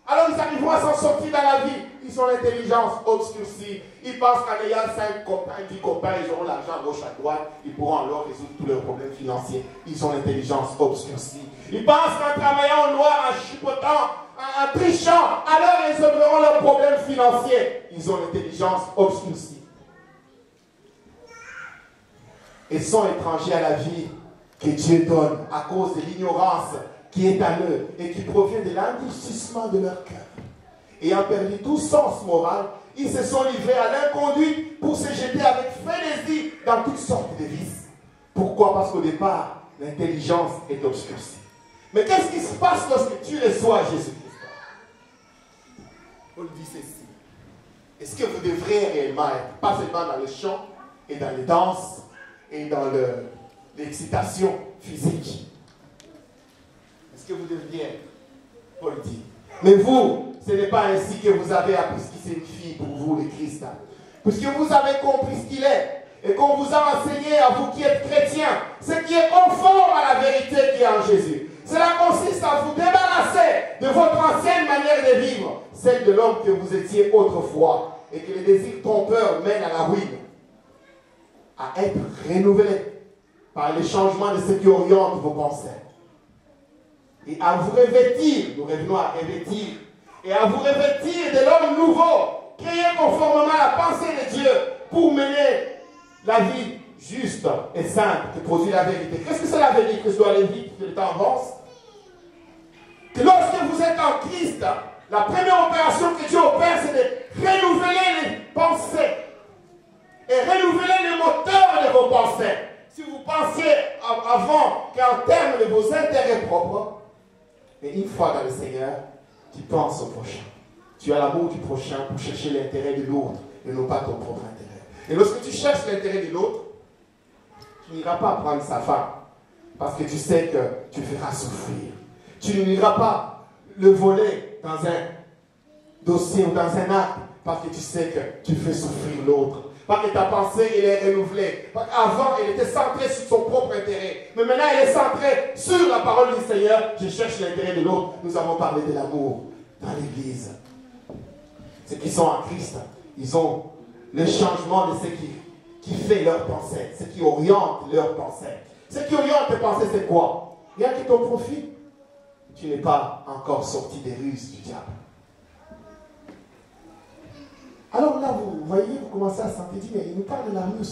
alors ils arriveront à s'en sortir dans la vie. Ils ont l'intelligence obscurcie. Ils pensent qu'en ayant 5 copains, 10 copains, ils auront l'argent à gauche, à droite. Ils pourront alors résoudre tous leurs problèmes financiers. Ils ont l'intelligence obscurcie. Ils pensent qu'en travaillant au noir, en chipotant, en trichant, alors ils résoudront leurs problèmes financiers. Ils ont l'intelligence obscurcie. Et sont étrangers à la vie que Dieu donne à cause de l'ignorance qui est à eux et qui provient de l'endurcissement de leur cœur. Ayant perdu tout sens moral, ils se sont livrés à l'inconduite pour se jeter avec frénésie dans toutes sortes de vices. Pourquoi? Parce qu'au départ, l'intelligence est obscurcie. Mais qu'est-ce qui se passe lorsque tu reçois Jésus-Christ? Paul dit ceci. Est-ce que vous devrez réellement être, pas seulement dans le chant et dans les danses, et dans l'excitation physique. Est-ce que vous devriez être? Paul dit. Mais vous, ce n'est pas ainsi que vous avez appris ce qui signifie pour vous le Christ. Puisque vous avez compris ce qu'il est. et qu'on vous a enseigné à vous qui êtes chrétiens, ce qui est conforme à la vérité qui est en Jésus. Cela consiste à vous débarrasser de votre ancienne manière de vivre, celle de l'homme que vous étiez autrefois, et que les désirs trompeurs mènent à la ruine, à être renouvelés par les changements de ce qui oriente vos pensées. Et à vous revêtir, nous revenons à revêtir, et à vous revêtir de l'homme nouveau, créé conformément à la pensée de Dieu, pour mener la vie juste et simple qui produit la vérité. Qu'est-ce que c'est la vérité? Que je dois aller vite, que le temps avance. Que lorsque vous êtes en Christ, la première opération que Dieu opère, c'est de renouveler les pensées et renouveler le moteur de vos pensées. Si vous pensiez avant qu'en termes de vos intérêts propres, mais une fois dans le Seigneur, tu penses au prochain. Tu as l'amour du prochain pour chercher l'intérêt de l'autre et non pas ton propre intérêt. Et lorsque tu cherches l'intérêt de l'autre, tu n'iras pas prendre sa femme parce que tu sais que tu feras souffrir. Tu n'iras pas le voler dans un dossier ou dans un acte parce que tu sais que tu fais souffrir l'autre. Parce que ta pensée, elle est renouvelée. Parce qu'avant, elle était centrée sur son propre intérêt. Mais maintenant, elle est centrée sur la parole du Seigneur. Je cherche l'intérêt de l'autre. Nous avons parlé de l'amour dans l'Église. Ceux qui sont en Christ, ils ont le changement de ce qui fait leur pensée, ce qui oriente leur pensée. Ce qui oriente tes pensées, c'est quoi? Rien que ton profit. Tu n'es pas encore sorti des ruses du diable. Alors là, vous voyez, vous commencez à sentir, mais il nous parle de l'amour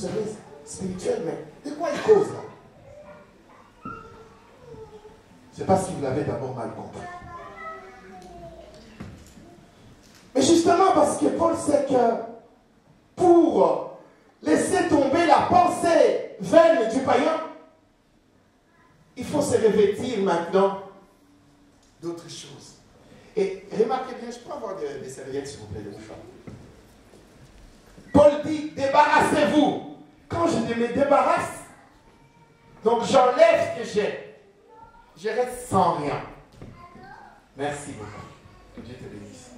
spirituel, mais de quoi il cause là? Je ne sais pas si vous l'avez d'abord mal compris. Mais justement parce que Paul sait que pour laisser tomber la pensée vaine du païen, il faut se revêtir maintenant d'autres choses. Et remarquez bien, je peux avoir des serviettes s'il vous plaît, de mouchoirs. Paul dit, débarrassez-vous. Quand je me débarrasse, donc j'enlève ce que j'ai. Je reste sans rien. Merci beaucoup. Que Dieu te bénisse.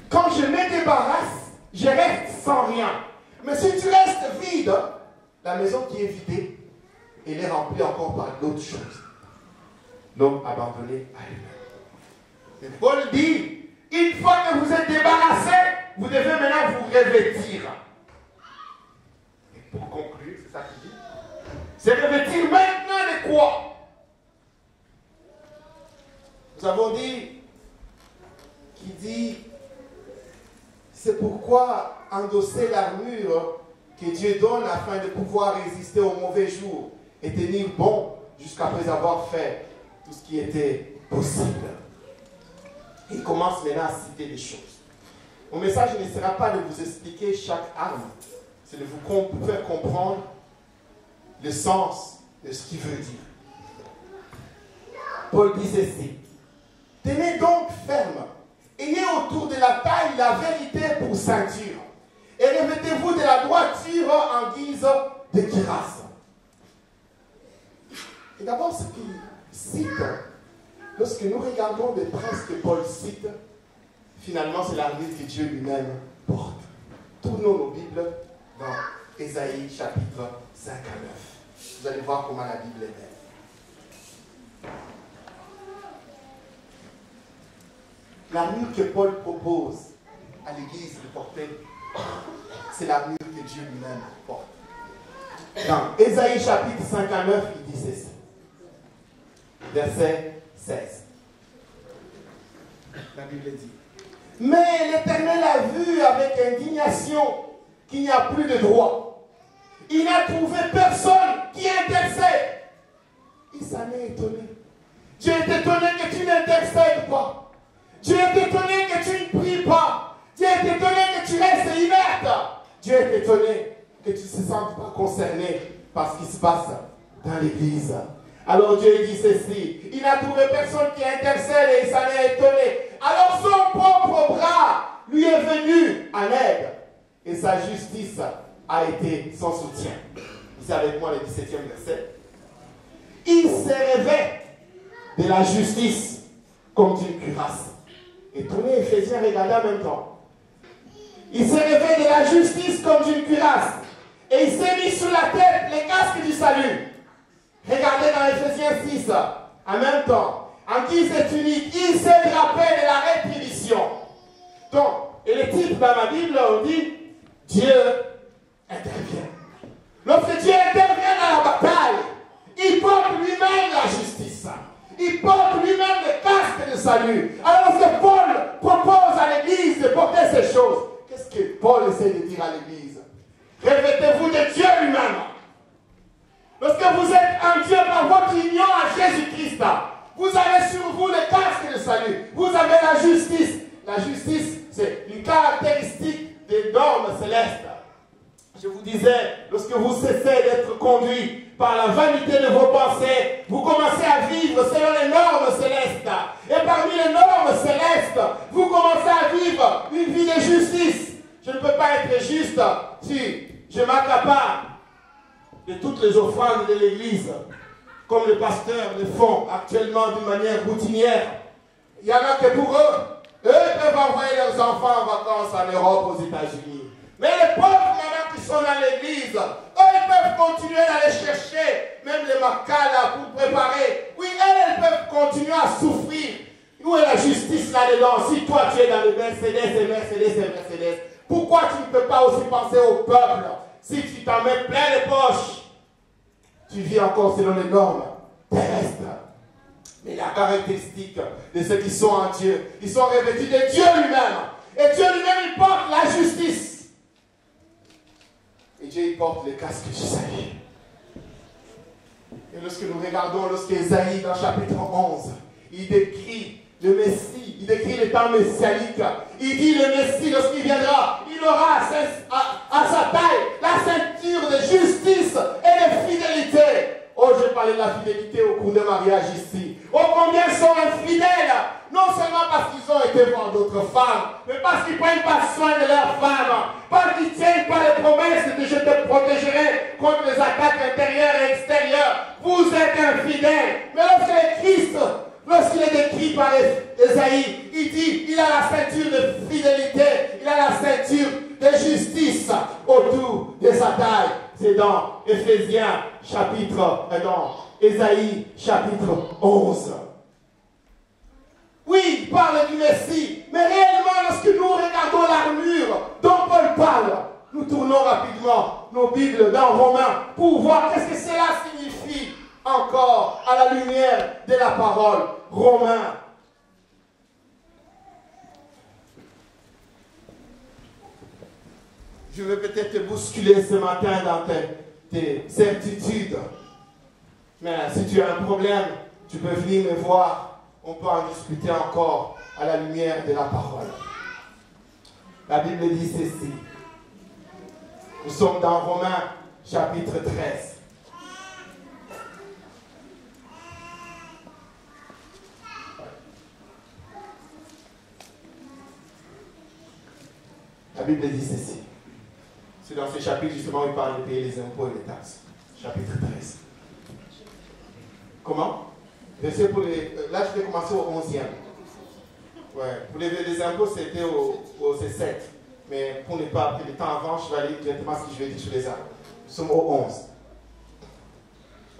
Quand je me débarrasse, je reste sans rien. Mais si tu restes vide, la maison qui est vidée, elle est remplie encore par d'autres choses. L'homme abandonné à lui-même. Et Paul dit, une fois que vous êtes débarrassé, vous devez maintenant vous revêtir. Et pour conclure, c'est ça qu'il dit. C'est revêtir maintenant de quoi? Nous avons dit, qui dit, c'est pourquoi endosser l'armure que Dieu donne afin de pouvoir résister aux mauvais jours et tenir bon jusqu'après avoir fait tout ce qui était possible. Et il commence maintenant à citer des choses. Mon message ne sera pas de vous expliquer chaque arme, c'est de vous faire comprendre le sens de ce qu'il veut dire. Paul dit ceci. Tenez donc ferme, ayez autour de la taille la vérité pour ceinture, et revêtez-vous de la droiture en guise de cuirasse. Et d'abord, ce qu'il cite, lorsque nous regardons de près ce que Paul cite, finalement, c'est l'armure que Dieu lui-même porte. Tournons nos Bibles dans Ésaïe chapitre 5 à 9. Vous allez voir comment la Bible est belle. L'armure que Paul propose à l'Église de porter, c'est l'armure que Dieu lui-même porte. Dans Ésaïe chapitre 5 à 9, il dit ceci. Verset 16. La Bible dit. Mais l'Éternel a vu avec indignation qu'il n'y a plus de droit. Il n'a trouvé personne qui intercède. Il s'en est étonné. Dieu est étonné que tu n'intercèdes pas. Dieu est étonné que tu ne pries pas. Dieu est étonné que tu restes inerte. Dieu est étonné que tu ne te sentes pas concerné par ce qui se passe dans l'Église. Alors Dieu dit ceci, il n'a trouvé personne qui intercède et il s'en est étonné. Alors son propre bras lui est venu en aide et sa justice a été son soutien. Lisez avec moi le 17e verset. Il se revêt de la justice comme d'une cuirasse. Et tournez Éphésiens, regardez en même temps. Il se revêt de la justice comme d'une cuirasse Et il s'est mis sur la tête les casques du salut. Regardez dans Ephésiens 6, en même temps, en qui c'est unique, il s'est drapé de la rétribution. Donc, et le titre dans ma Bible, on dit, Dieu intervient. Lorsque Dieu intervient dans la bataille, il porte lui-même la justice. Il porte lui-même le casque de salut. Alors lorsque Paul propose à l'Église de porter ces choses, qu'est-ce que Paul essaie de dire à l'Église? Revêtez-vous de Dieu lui-même. Lorsque vous êtes un Dieu par votre union à Jésus-Christ, vous avez sur vous le casque de salut. Vous avez la justice. La justice, c'est une caractéristique des normes célestes. Je vous disais, lorsque vous cessez d'être conduit par la vanité de vos pensées, vous commencez à vivre selon les normes célestes. Et parmi les normes célestes, vous commencez à vivre une vie de justice. Je ne peux pas être juste si je m'accapare de toutes les offrandes de l'Église, comme les pasteurs le font actuellement d'une manière routinière. Il y en a que pour eux, eux peuvent envoyer leurs enfants en vacances en Europe, aux États-Unis. Mais les pauvres mamans qui sont dans l'église, eux, ils peuvent continuer d'aller chercher même les macas pour préparer. Oui, elles peuvent continuer à souffrir. Où est la justice là-dedans? Si toi, tu es dans les Mercedes et Mercedes et Mercedes, pourquoi tu ne peux pas aussi penser au peuple? Si tu t'en mets plein les poches, tu vis encore selon les normes terrestres. Mais la caractéristique de ceux qui sont en Dieu, ils sont revêtus de Dieu lui-même. Et Dieu lui-même, il porte la justice. Et Dieu, il porte le casque du salut. Et lorsque nous regardons, lorsque Ésaïe, dans chapitre 11, il décrit le Messie, il décrit le temps messianique. Il dit le Messie, lorsqu'il viendra, il aura à sa taille la ceinture de justice et de fidélité. Oh, j'ai parlé de la fidélité au cours de mariage ici. Oh, combien sont infidèles, non seulement parce qu'ils ont été voir d'autres femmes, mais parce qu'ils ne prennent pas soin de leurs femmes, parce qu'ils ne tiennent pas les promesses de je te protégerai contre les attaques intérieures et extérieures. Vous êtes infidèles. Mais lorsqu'il est décrit par Ésaïe, il dit, il a la ceinture de fidélité, il a la ceinture de justice autour de sa taille. C'est dans Éphésiens Ésaïe chapitre 11. Oui, il parle du Messie, mais réellement, lorsque nous regardons l'armure dont Paul parle, nous tournons rapidement nos Bibles dans Romains pour voir qu'est-ce que cela signifie encore à la lumière de la parole. Romains. Je vais peut-être te bousculer ce matin dans tes certitudes. Mais si tu as un problème, tu peux venir me voir. On peut en discuter encore à la lumière de la parole. La Bible dit ceci. Nous sommes dans Romains chapitre 13. La Bible dit ceci. C'est dans ce chapitre justement où il parle de payer les impôts et les taxes. Chapitre 13. Comment? Verset pour les, là, je vais commencer au 11e. Ouais, pour les impôts, c'était au C7. Mais pour ne pas perdre le temps avant, je vais aller directement ce que je vais dire sur les arbres. Nous sommes au 11.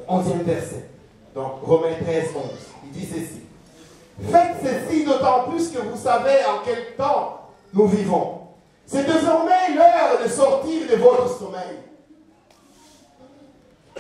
11e verset. Donc, Romains 13, 11. Il dit ceci. Faites ceci d'autant plus que vous savez en quel temps nous vivons. C'est désormais l'heure de sortir de votre sommeil.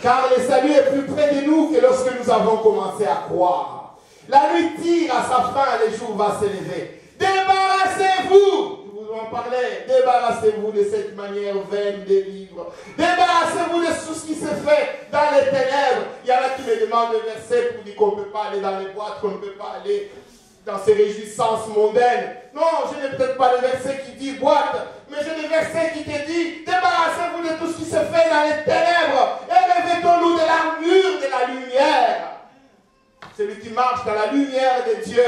Car le salut est plus près de nous que lorsque nous avons commencé à croire. La nuit tire à sa fin, le jour va s'élever. Débarrassez-vous, je vous en parlais, débarrassez-vous de cette manière vaine de vivre. Débarrassez-vous de tout ce qui se fait dans les ténèbres. Il y en a qui me demandent des versets pour dire qu'on ne peut pas aller dans les boîtes, qu'on ne peut pas aller dans ces réjouissances mondaines. Non, je n'ai peut-être pas le verset qui dit boîte, mais j'ai le verset qui te dit débarrassez-vous de tout ce qui se fait dans les ténèbres et revêtons-nous de l'armure de la lumière. Celui qui marche dans la lumière de Dieu.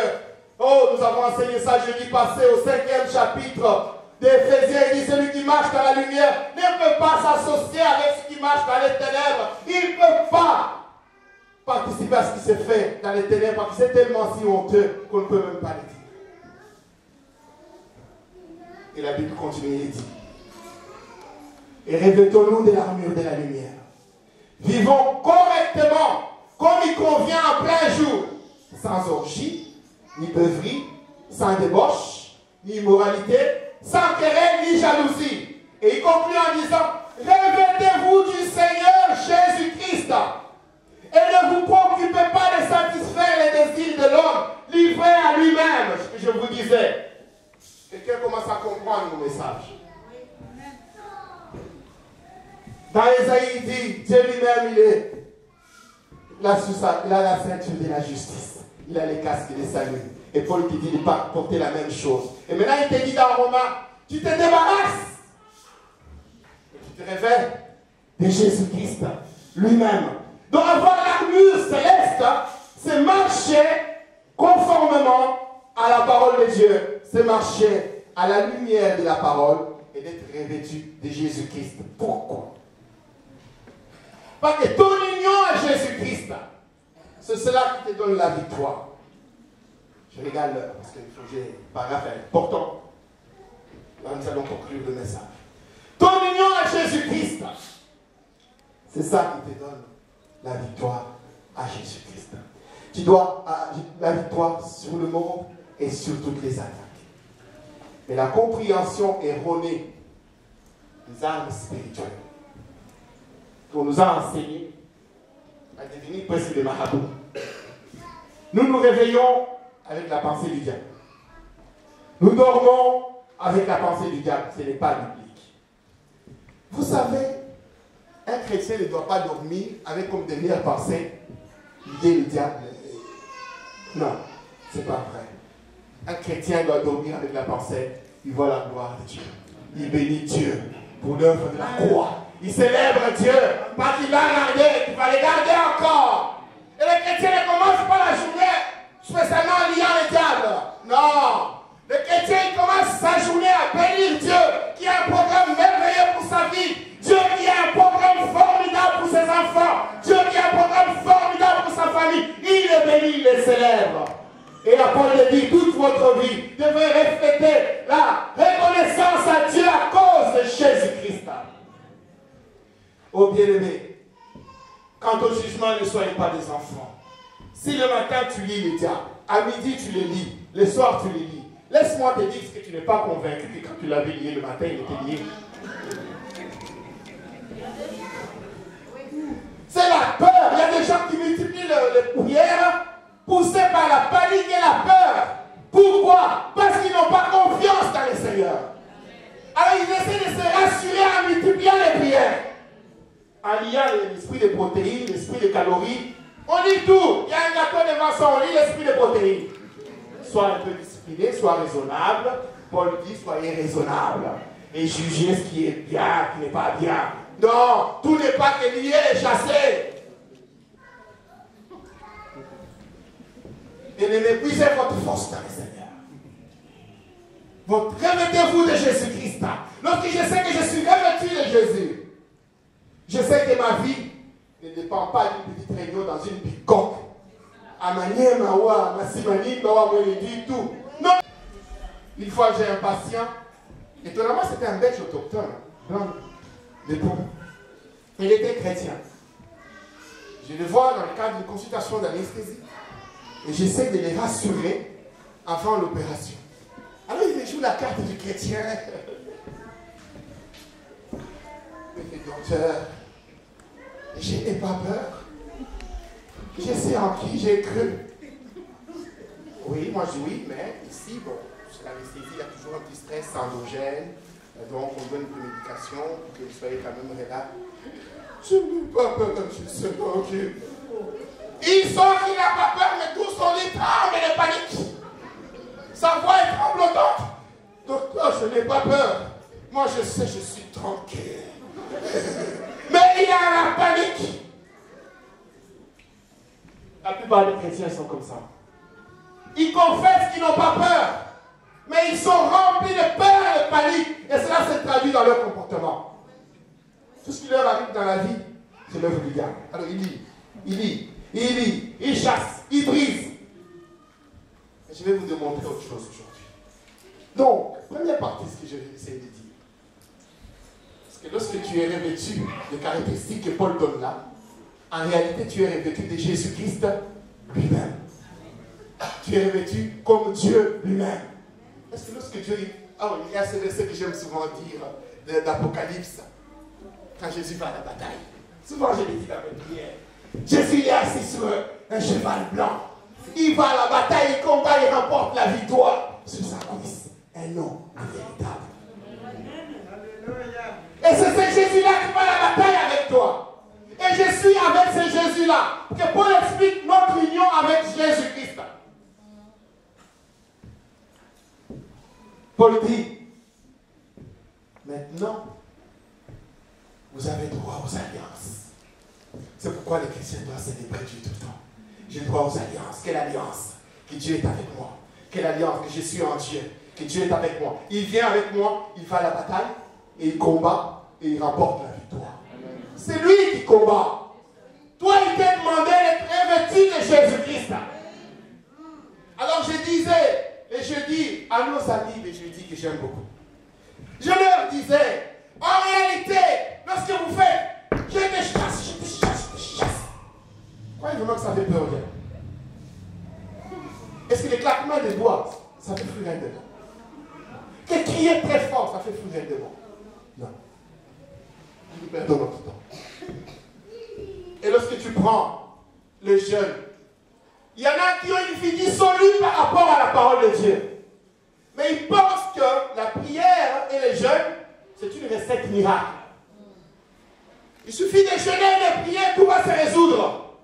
Oh, nous avons enseigné ça jeudi passé au 5e chapitre d'Éphésiens. Il dit celui qui marche dans la lumière ne peut pas s'associer avec ce qui marche dans les ténèbres. Il ne peut pas participer à ce qui se fait dans les ténèbres parce que c'est tellement si honteux qu'on ne peut même pas le dire. Et la Bible continue et dit et revêtons-nous de l'armure de la lumière. Vivons correctement, comme il convient en plein jour, sans orgie, ni beuverie, sans débauche, ni immoralité, sans querelle, ni jalousie. Et il conclut en disant, revêtez-vous du Seigneur Jésus-Christ et ne vous préoccupez pas de satisfaire les désirs de l'homme livré à lui-même, ce que je vous disais. Quelqu'un commence à comprendre mon message. Dans Ésaïe, il dit, Dieu lui-même, il a la ceinture de la justice. Il a les casques de salut. Et Paul te dit de porter la même chose. Et maintenant, il te dit dans Romains, tu te débarrasses. Et tu te révèles de Jésus-Christ lui-même. Donc avoir l'armure céleste, c'est marcher conformément à la parole de Dieu. C'est marcher à la lumière de la parole et d'être revêtu de Jésus-Christ. Pourquoi? Parce que ton union à Jésus-Christ, c'est cela qui te donne la victoire. Je regarde l'heure parce qu'il faut que j'ai paragraphe important. Là, nous allons conclure le message. Ton union à Jésus-Christ, c'est ça qui te donne la victoire à Jésus-Christ. Tu dois la victoire sur le monde et sur toutes les attaques. Mais la compréhension erronée des armes spirituelles qu'on nous a enseignées à devenir presque des marabouts. Nous nous réveillons avec la pensée du diable. Nous dormons avec la pensée du diable. Ce n'est pas biblique. Vous savez, un chrétien ne doit pas dormir avec comme dernière pensée l'idée du diable. Non, ce n'est pas vrai. Un chrétien doit dormir avec la pensée, il voit la gloire de Dieu. Il bénit Dieu pour l'œuvre de la croix. Il célèbre Dieu parce qu'il l'a gardé, il va les garder encore. Et les chrétiens ne commencent pas la journée spécialement en liant le diable. Non. Le chrétien il commence sa journée à bénir Dieu qui a un programme merveilleux pour sa vie. Dieu qui a un programme formidable pour ses enfants. Dieu qui a un programme formidable pour sa famille. Il les bénit, il les célèbre. Et la parole dit, toute votre vie devrait refléter la reconnaissance à Dieu à cause de Jésus-Christ. Oh bien-aimé, quant au jugement, ne soyez pas des enfants. Si le matin tu lis les diables, à midi tu les lis, le soir tu les lis, laisse-moi te dire que tu n'es pas convaincu que quand tu l'avais lié le matin, il était lié. C'est la peur. Il y a des gens qui multiplient les prières poussés par la panique et la peur. Pourquoi? Parce qu'ils n'ont pas confiance dans le Seigneur. Alors ils essaient de se rassurer en multipliant les prières. En liant l'esprit de protéines, l'esprit de calories. On lit tout. Il y a un gâteau devant ça, on lit l'esprit de protéines. Sois un peu discipliné, sois raisonnable. Paul dit, soyez raisonnable. Et jugez ce qui est bien, ce qui n'est pas bien. Non, tout n'est pas que lié et chassé. Et ne méprisez votre force dans le Seigneur. Revêtez-vous de Jésus-Christ. Lorsque je sais que je suis revêtu de Jésus, je sais que ma vie ne dépend pas d'une petite réunion dans une bicoque. À manière, ma simanie, tout. Non. Une fois, j'ai un patient. Étonnamment, c'était un Belge autochtone. Il était chrétien. Je le vois dans le cadre d'une consultation d'anesthésie. Et j'essaie de les rassurer avant l'opération. Alors il me joue la carte du chrétien. Mais docteur, je n'ai pas peur. Je sais en qui j'ai cru. Oui, moi je dis oui, mais ici, bon, c'est l'anesthésie, il y a toujours un petit stress endogène. Donc on donne une médication pour que vous soyez quand même relax. Je n'ai pas peur, je sais en qui. Il sent qu'il n'a pas peur, mais tout son lit tremble et panique. Sa voix est tremblotante. Docteur, je n'ai pas peur. Moi, je sais, je suis tranquille. Mais il y a la panique. La plupart des chrétiens sont comme ça. Ils confessent qu'ils n'ont pas peur. Mais ils sont remplis de peur et de panique. Et cela se traduit dans leur comportement. Tout ce qui leur arrive dans la vie, c'est l'œuvre du diable. Alors, il chasse, il brise. Et je vais vous démontrer autre chose aujourd'hui. Donc, première partie, ce que je vais essayer de dire. que lorsque tu es revêtu des caractéristiques que Paul donne là, en réalité, tu es revêtu de Jésus-Christ lui-même. Tu es revêtu comme Dieu lui-même. Parce que lorsque Dieu... Oh, il y a ce verset que j'aime souvent dire d'Apocalypse. Quand Jésus va à la bataille. Souvent, je le dis dans mes prières. Jésus est assis sur un cheval blanc. Il va à la bataille, il combat, il remporte la victoire. Sur sa cuisse, un nom véritable. Et c'est ce Jésus-là qui va à la bataille avec toi. Et je suis avec ce Jésus-là. Que Paul explique notre union avec Jésus-Christ. Paul dit, maintenant, vous avez droit aux alliances. C'est pourquoi les chrétiens doivent célébrer Dieu tout le temps. J'ai droit aux alliances. Quelle alliance? Que Dieu est avec moi. Quelle alliance? Que je suis en Dieu. Que Dieu est avec moi. Il vient avec moi, il va à la bataille, et il combat, et il remporte la victoire. C'est lui qui combat. Toi, il t'a demandé d'être revêtu de Jésus-Christ. Alors je disais, et je dis à nos amis, et je dis que j'aime beaucoup. Je leur disais, en réalité, lorsque vous faites, je te chasse, je te chasse, je te chasse. Croyez vraiment que ça fait peur, bien? Est-ce que les claquements des doigts, ça fait fuir un démon? Que crier très fort, ça fait fuir un démon? Non. Nous perdons notre temps. Et lorsque tu prends les jeunes, il y en a qui ont une vie dissolue par rapport à la parole de Dieu. Mais ils pensent que la prière et les jeûnes, c'est une recette miracle. Il suffit de jeûner et de prier, tout va se résoudre.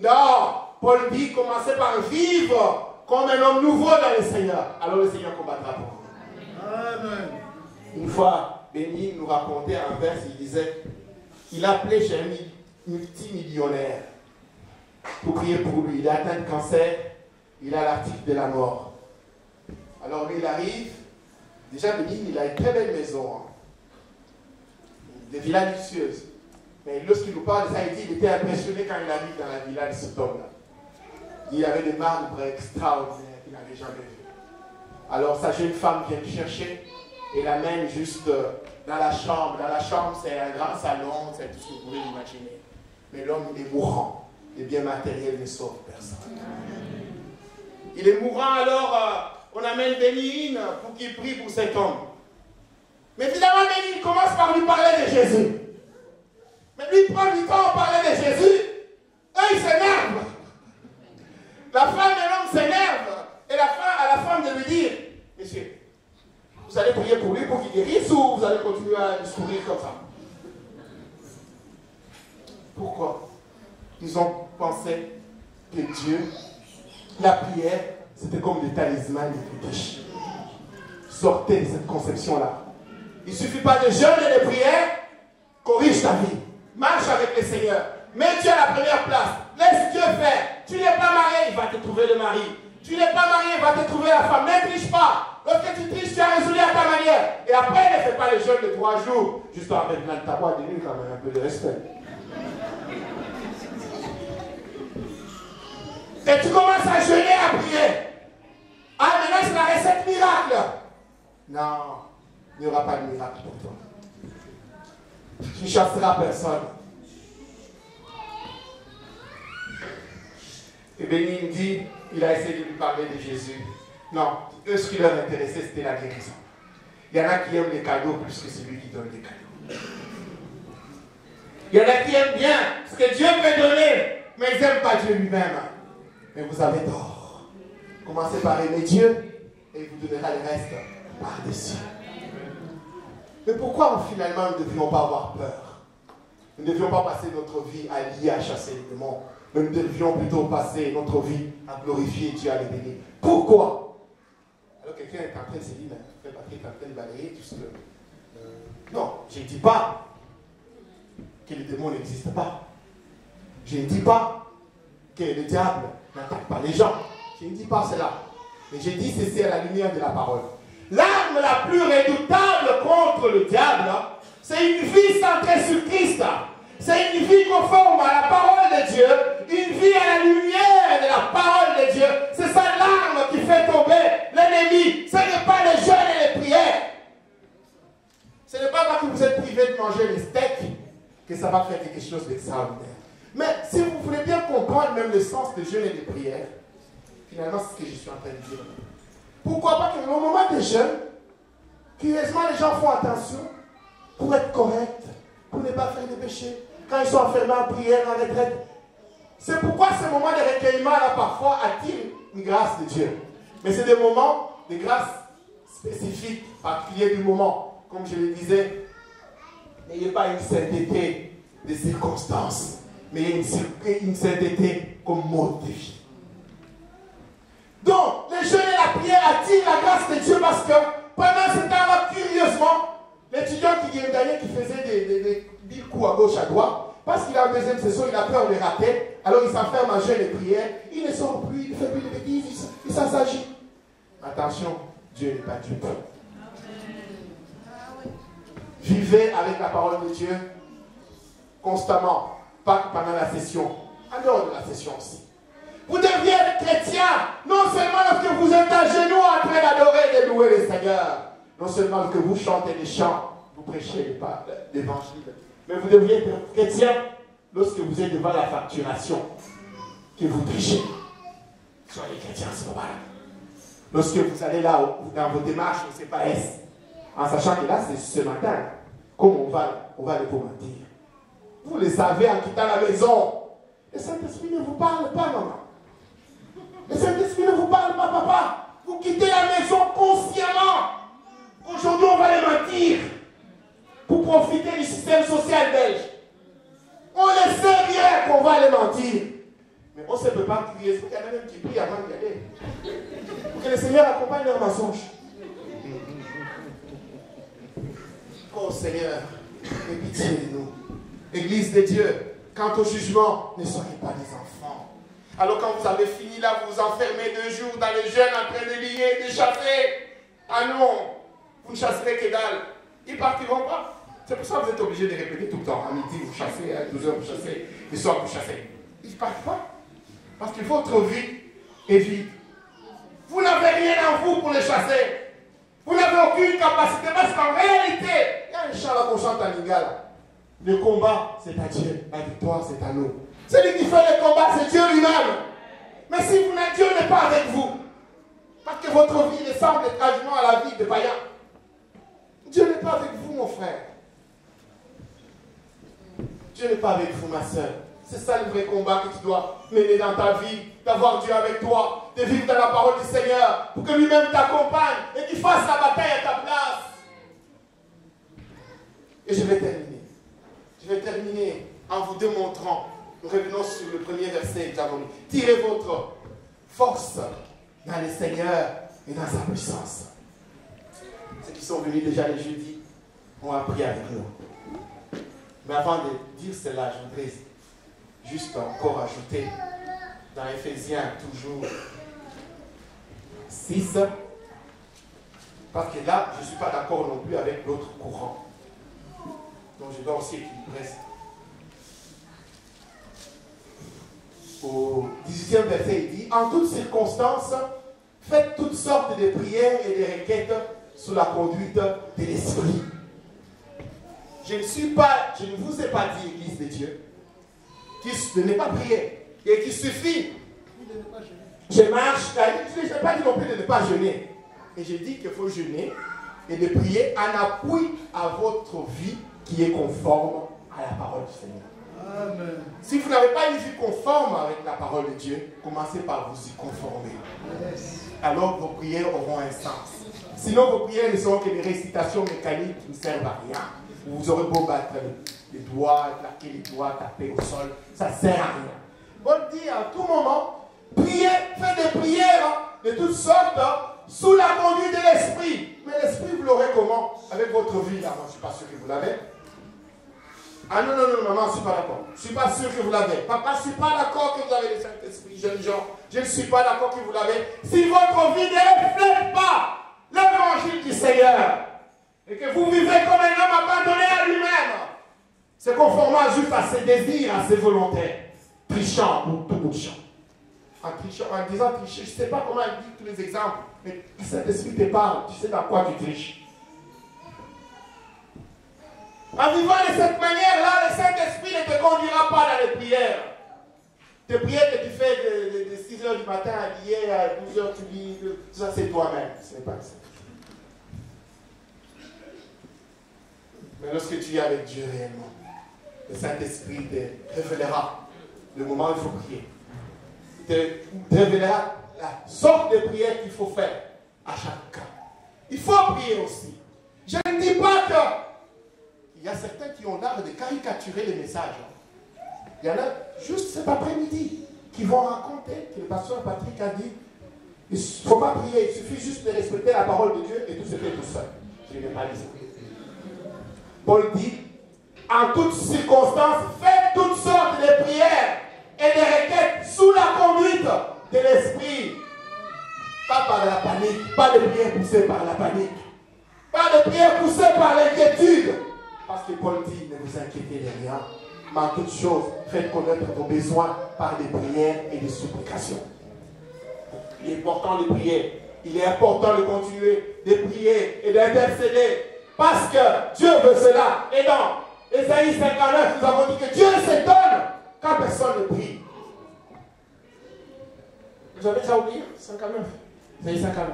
Non, Paul dit, commencez par vivre comme un homme nouveau dans le Seigneur. Alors le Seigneur combattra pour vous. Amen. Une fois, Béni nous racontait un vers, il disait, il appelait chez un multimillionnaire pour prier pour lui. Il a atteint le cancer, il a l'article de la mort. Alors lui, il arrive, déjà Béni, il a une très belle maison, hein. Des villas luxueuses. Mais lorsqu'il nous parle de ça, il dit qu'il était impressionné quand il arrive dans la villa de cet homme-là. Il y avait des marbres extraordinaires qu'il n'avait jamais vus. Alors sa jeune femme vient le chercher et l'amène juste dans la chambre. Dans la chambre, c'est un grand salon, c'est tout ce que vous pouvez imaginer. Mais l'homme, il est mourant. Les biens matériels ne sauvent personne. Il est mourant, alors on amène Bénigne pour qu'il prie pour cet homme. Mais finalement, Bénigne commence par lui parler de Jésus. Mais lui prend du temps à parler de Jésus. Eux, ils s'énervent. La femme et l'homme s'énervent. Et à la femme de lui dire, monsieur, vous allez prier pour lui pour qu'il guérisse ou vous allez continuer à lui sourire comme ça? Pourquoi? Ils ont pensé que Dieu, la prière, c'était comme des talismans des riches. Sortez de cette conception-là. Il ne suffit pas de jeûne et de prière, corrige ta vie. Marche avec le Seigneur. Mets Dieu à la première place. Laisse Dieu faire. Tu n'es pas marié, il va te trouver le mari. Tu n'es pas marié, il va te trouver la femme. Ne triche pas. Lorsque tu triches, tu as résolu à ta manière. Et après, ne fais pas le jeûne de 3 jours. Juste avec ta boîte de nuit, quand même, un peu de respect. Et tu commences à jeûner, à prier. Ah, maintenant, c'est la recette miracle. Non, il n'y aura pas de miracle pour toi. Tu ne chasseras personne. Et Bénigne dit, il a essayé de lui parler de Jésus. Non, eux, ce qui leur intéressait, c'était la guérison. Il y en a qui aiment les cadeaux plus que celui qui donne les cadeaux. Il y en a qui aiment bien ce que Dieu peut donner, mais ils n'aiment pas Dieu lui-même. Mais vous avez tort. Commencez par aimer Dieu et il vous donnera le reste par-dessus. Mais pourquoi finalement nous ne devrions pas avoir peur? Nous ne devions pas passer notre vie à lier, à chasser les démons. Mais nous devions plutôt passer notre vie à glorifier Dieu, à le bénir. Pourquoi? Alors quelqu'un est en train de se dire, mais frère Patrick est en train de balayer tout ce que... Non, je ne dis pas que les démons n'existent pas. Je ne dis pas que le diable n'attaque pas les gens. Je ne dis pas cela. Mais je dis ceci à la lumière de la parole. L'arme la plus redoutable contre le diable, c'est une vie centrée sur Christ. C'est une vie conforme à la parole de Dieu, une vie à la lumière de la parole de Dieu. C'est ça l'arme qui fait tomber l'ennemi. Ce n'est pas les jeûnes et les prières. Ce n'est pas parce que vous êtes privé de manger les steaks que ça va faire quelque chose d'extraordinaire. Mais si vous voulez bien comprendre même le sens de jeûne et de prière, finalement, c'est ce que je suis en train de dire. Pourquoi pas qu'au moment des jeûnes, curieusement, les gens font attention pour être corrects, pour ne pas faire des péchés. Quand ils sont enfermés en prière, en retraite. C'est pourquoi ces moments de recueillement-là, parfois, attirent une grâce de Dieu. Mais c'est des moments de grâce spécifiques, particuliers du moment. Comme je le disais, n'ayez pas une sainteté de circonstances, mais une sainteté comme mode de vie. Donc, le jeûne et la prière attirent la grâce de Dieu parce que pendant ce temps-là, curieusement, l'étudiant qui gagnait, qui faisait des coups à gauche, à droite, parce qu'il a en deuxième session, il a peur de rater, alors il s'enferme en jeûne et prière, il ne sort plus, il ne fait plus de bêtises, il s'agit. Attention, Dieu n'est pas Dieu. Vivez avec la parole de Dieu constamment, pas que pendant la session, en dehors de la session aussi. Vous devriez être chrétien, non seulement lorsque vous êtes à genoux en train d'adorer et de louer le Seigneur, non seulement lorsque vous chantez des chants, vous prêchez l'évangile, mais vous devriez être chrétien lorsque vous êtes devant la facturation, que vous prêchez. Soyez chrétien à ce moment-là. Lorsque vous allez là, dans vos démarches au CPS, en sachant que là, c'est ce matin, comme on va le commenter. Vous le savez en quittant la maison. Le Saint-Esprit ne vous parle pas, maman. Le Saint-Esprit ne vous parle pas, papa. Vous quittez la maison consciemment. Aujourd'hui, on va les mentir pour profiter du système social belge. On le sait bien qu'on va les mentir. Mais on ne se peut pas crier. Il y en a même qui prient avant d'y aller. Pour que le Seigneur accompagne leur mensonge. Oh Seigneur, aie pitié de nous. Église de Dieu, quant au jugement, ne soyez pas des enfants. Alors quand vous avez fini là, vous vous enfermez 2 jours dans le jeûne en train de lier, de chasser. Ah non, vous ne chasserez que dalle. Ils ne partiront pas. C'est pour ça que vous êtes obligés de répéter tout le temps. À midi, vous chassez, à 12h, vous chassez, le soir, vous chassez. Ils ne partent pas. Parce que votre vie est vide. Vous n'avez rien en vous pour les chasser. Vous n'avez aucune capacité. Parce qu'en réalité, il y a un chant là qu'on chante en Lingala. Le combat, c'est à Dieu. La victoire, c'est à nous. Celui qui fait le combat, c'est Dieu lui-même. Mais si vous n'êtes, Dieu n'est pas avec vous. Parce que votre vie ressemble étrangement à la vie de païens. Dieu n'est pas avec vous, mon frère. Dieu n'est pas avec vous, ma soeur. C'est ça le vrai combat que tu dois mener dans ta vie. D'avoir Dieu avec toi. De vivre dans la parole du Seigneur. Pour que lui-même t'accompagne. Et qu'il fasse la bataille à ta place. Et je vais terminer. Je vais terminer en vous démontrant. Nous revenons sur le premier verset que nous avons lu. Tirez votre force dans le Seigneur et dans sa puissance. Ceux qui sont venus déjà les jeudis ont appris avec nous. Mais avant de dire cela, je voudrais juste encore ajouter dans Éphésiens toujours 6, parce que là, je ne suis pas d'accord non plus avec l'autre courant. Donc je dois aussi équilibrer ça. Au 18e verset, il dit: en toutes circonstances, faites toutes sortes de prières et de requêtes sous la conduite de l'Esprit. Je ne vous ai pas dit, Église de Dieu, de ne pas prier et qu'il suffit. Je marche, je n'ai pas dit non plus de ne pas jeûner. Et j'ai dit qu'il faut jeûner et de prier en appui à votre vie qui est conforme à la parole du Seigneur. Amen. Si vous n'avez pas une vie conforme avec la parole de Dieu, commencez par vous y conformer. Yes. Alors vos prières auront un sens. Sinon vos prières ne seront que des récitations mécaniques qui ne servent à rien. Vous aurez beau battre les doigts, claquer les doigts, taper au sol, ça ne sert à rien. Paul dit à tout moment, priez, faites des prières de toutes sortes sous la conduite de l'Esprit. Mais l'Esprit, vous l'aurez comment? Avec votre vie là, moi je ne suis pas sûr que vous l'avez. Ah non, maman, je ne suis pas d'accord. Je ne suis pas sûr que vous l'avez. Papa, je ne suis pas d'accord que vous avez le Saint-Esprit, jeunes gens. Je ne suis pas d'accord que vous l'avez. Si votre vie ne reflète pas l'évangile du Seigneur, et que vous vivez comme un homme abandonné à lui-même, c'est conformément juste à ses désirs, à ses volontés, trichant ou tout bouchant. En disant tricher, je ne sais pas comment il dit tous les exemples, mais le Saint-Esprit te parle, tu sais dans quoi tu triches. En vivant de cette manière-là, le Saint-Esprit ne te conduira pas dans les prières. Tes prières que tu fais de 6 h du matin à lier à 12 h tu lis, tout ça c'est toi-même, ce n'est pas ça. Mais lorsque tu es avec Dieu réellement, le Saint-Esprit te révélera le moment où il faut prier. Te révélera la sorte de prière qu'il faut faire à chaque cas. Il faut prier aussi. Je ne dis pas qu'il y a certains qui ont l'art de caricaturer les messages. Il y en a juste cet après-midi qui vont raconter que le pasteur Patrick a dit il ne faut pas prier, il suffit juste de respecter la parole de Dieu et tout se fait tout seul. Je n'ai pas dit ça. Paul dit en toutes circonstances, faites toutes sortes de prières et de requêtes sous la conduite de l'Esprit. Pas par la panique, pas de prières poussées par la panique, pas de prières poussées par l'inquiétude. Parce que Paul dit, ne vous inquiétez de rien, mais en toutes choses, faites connaître vos besoins par des prières et des supplications. Il est important de prier, il est important de continuer de prier et d'intercéder, parce que Dieu veut cela. Et dans Ésaïe 59, nous avons dit que Dieu s'étonne quand personne ne prie. Vous avez déjà oublié 59. Ésaïe 59.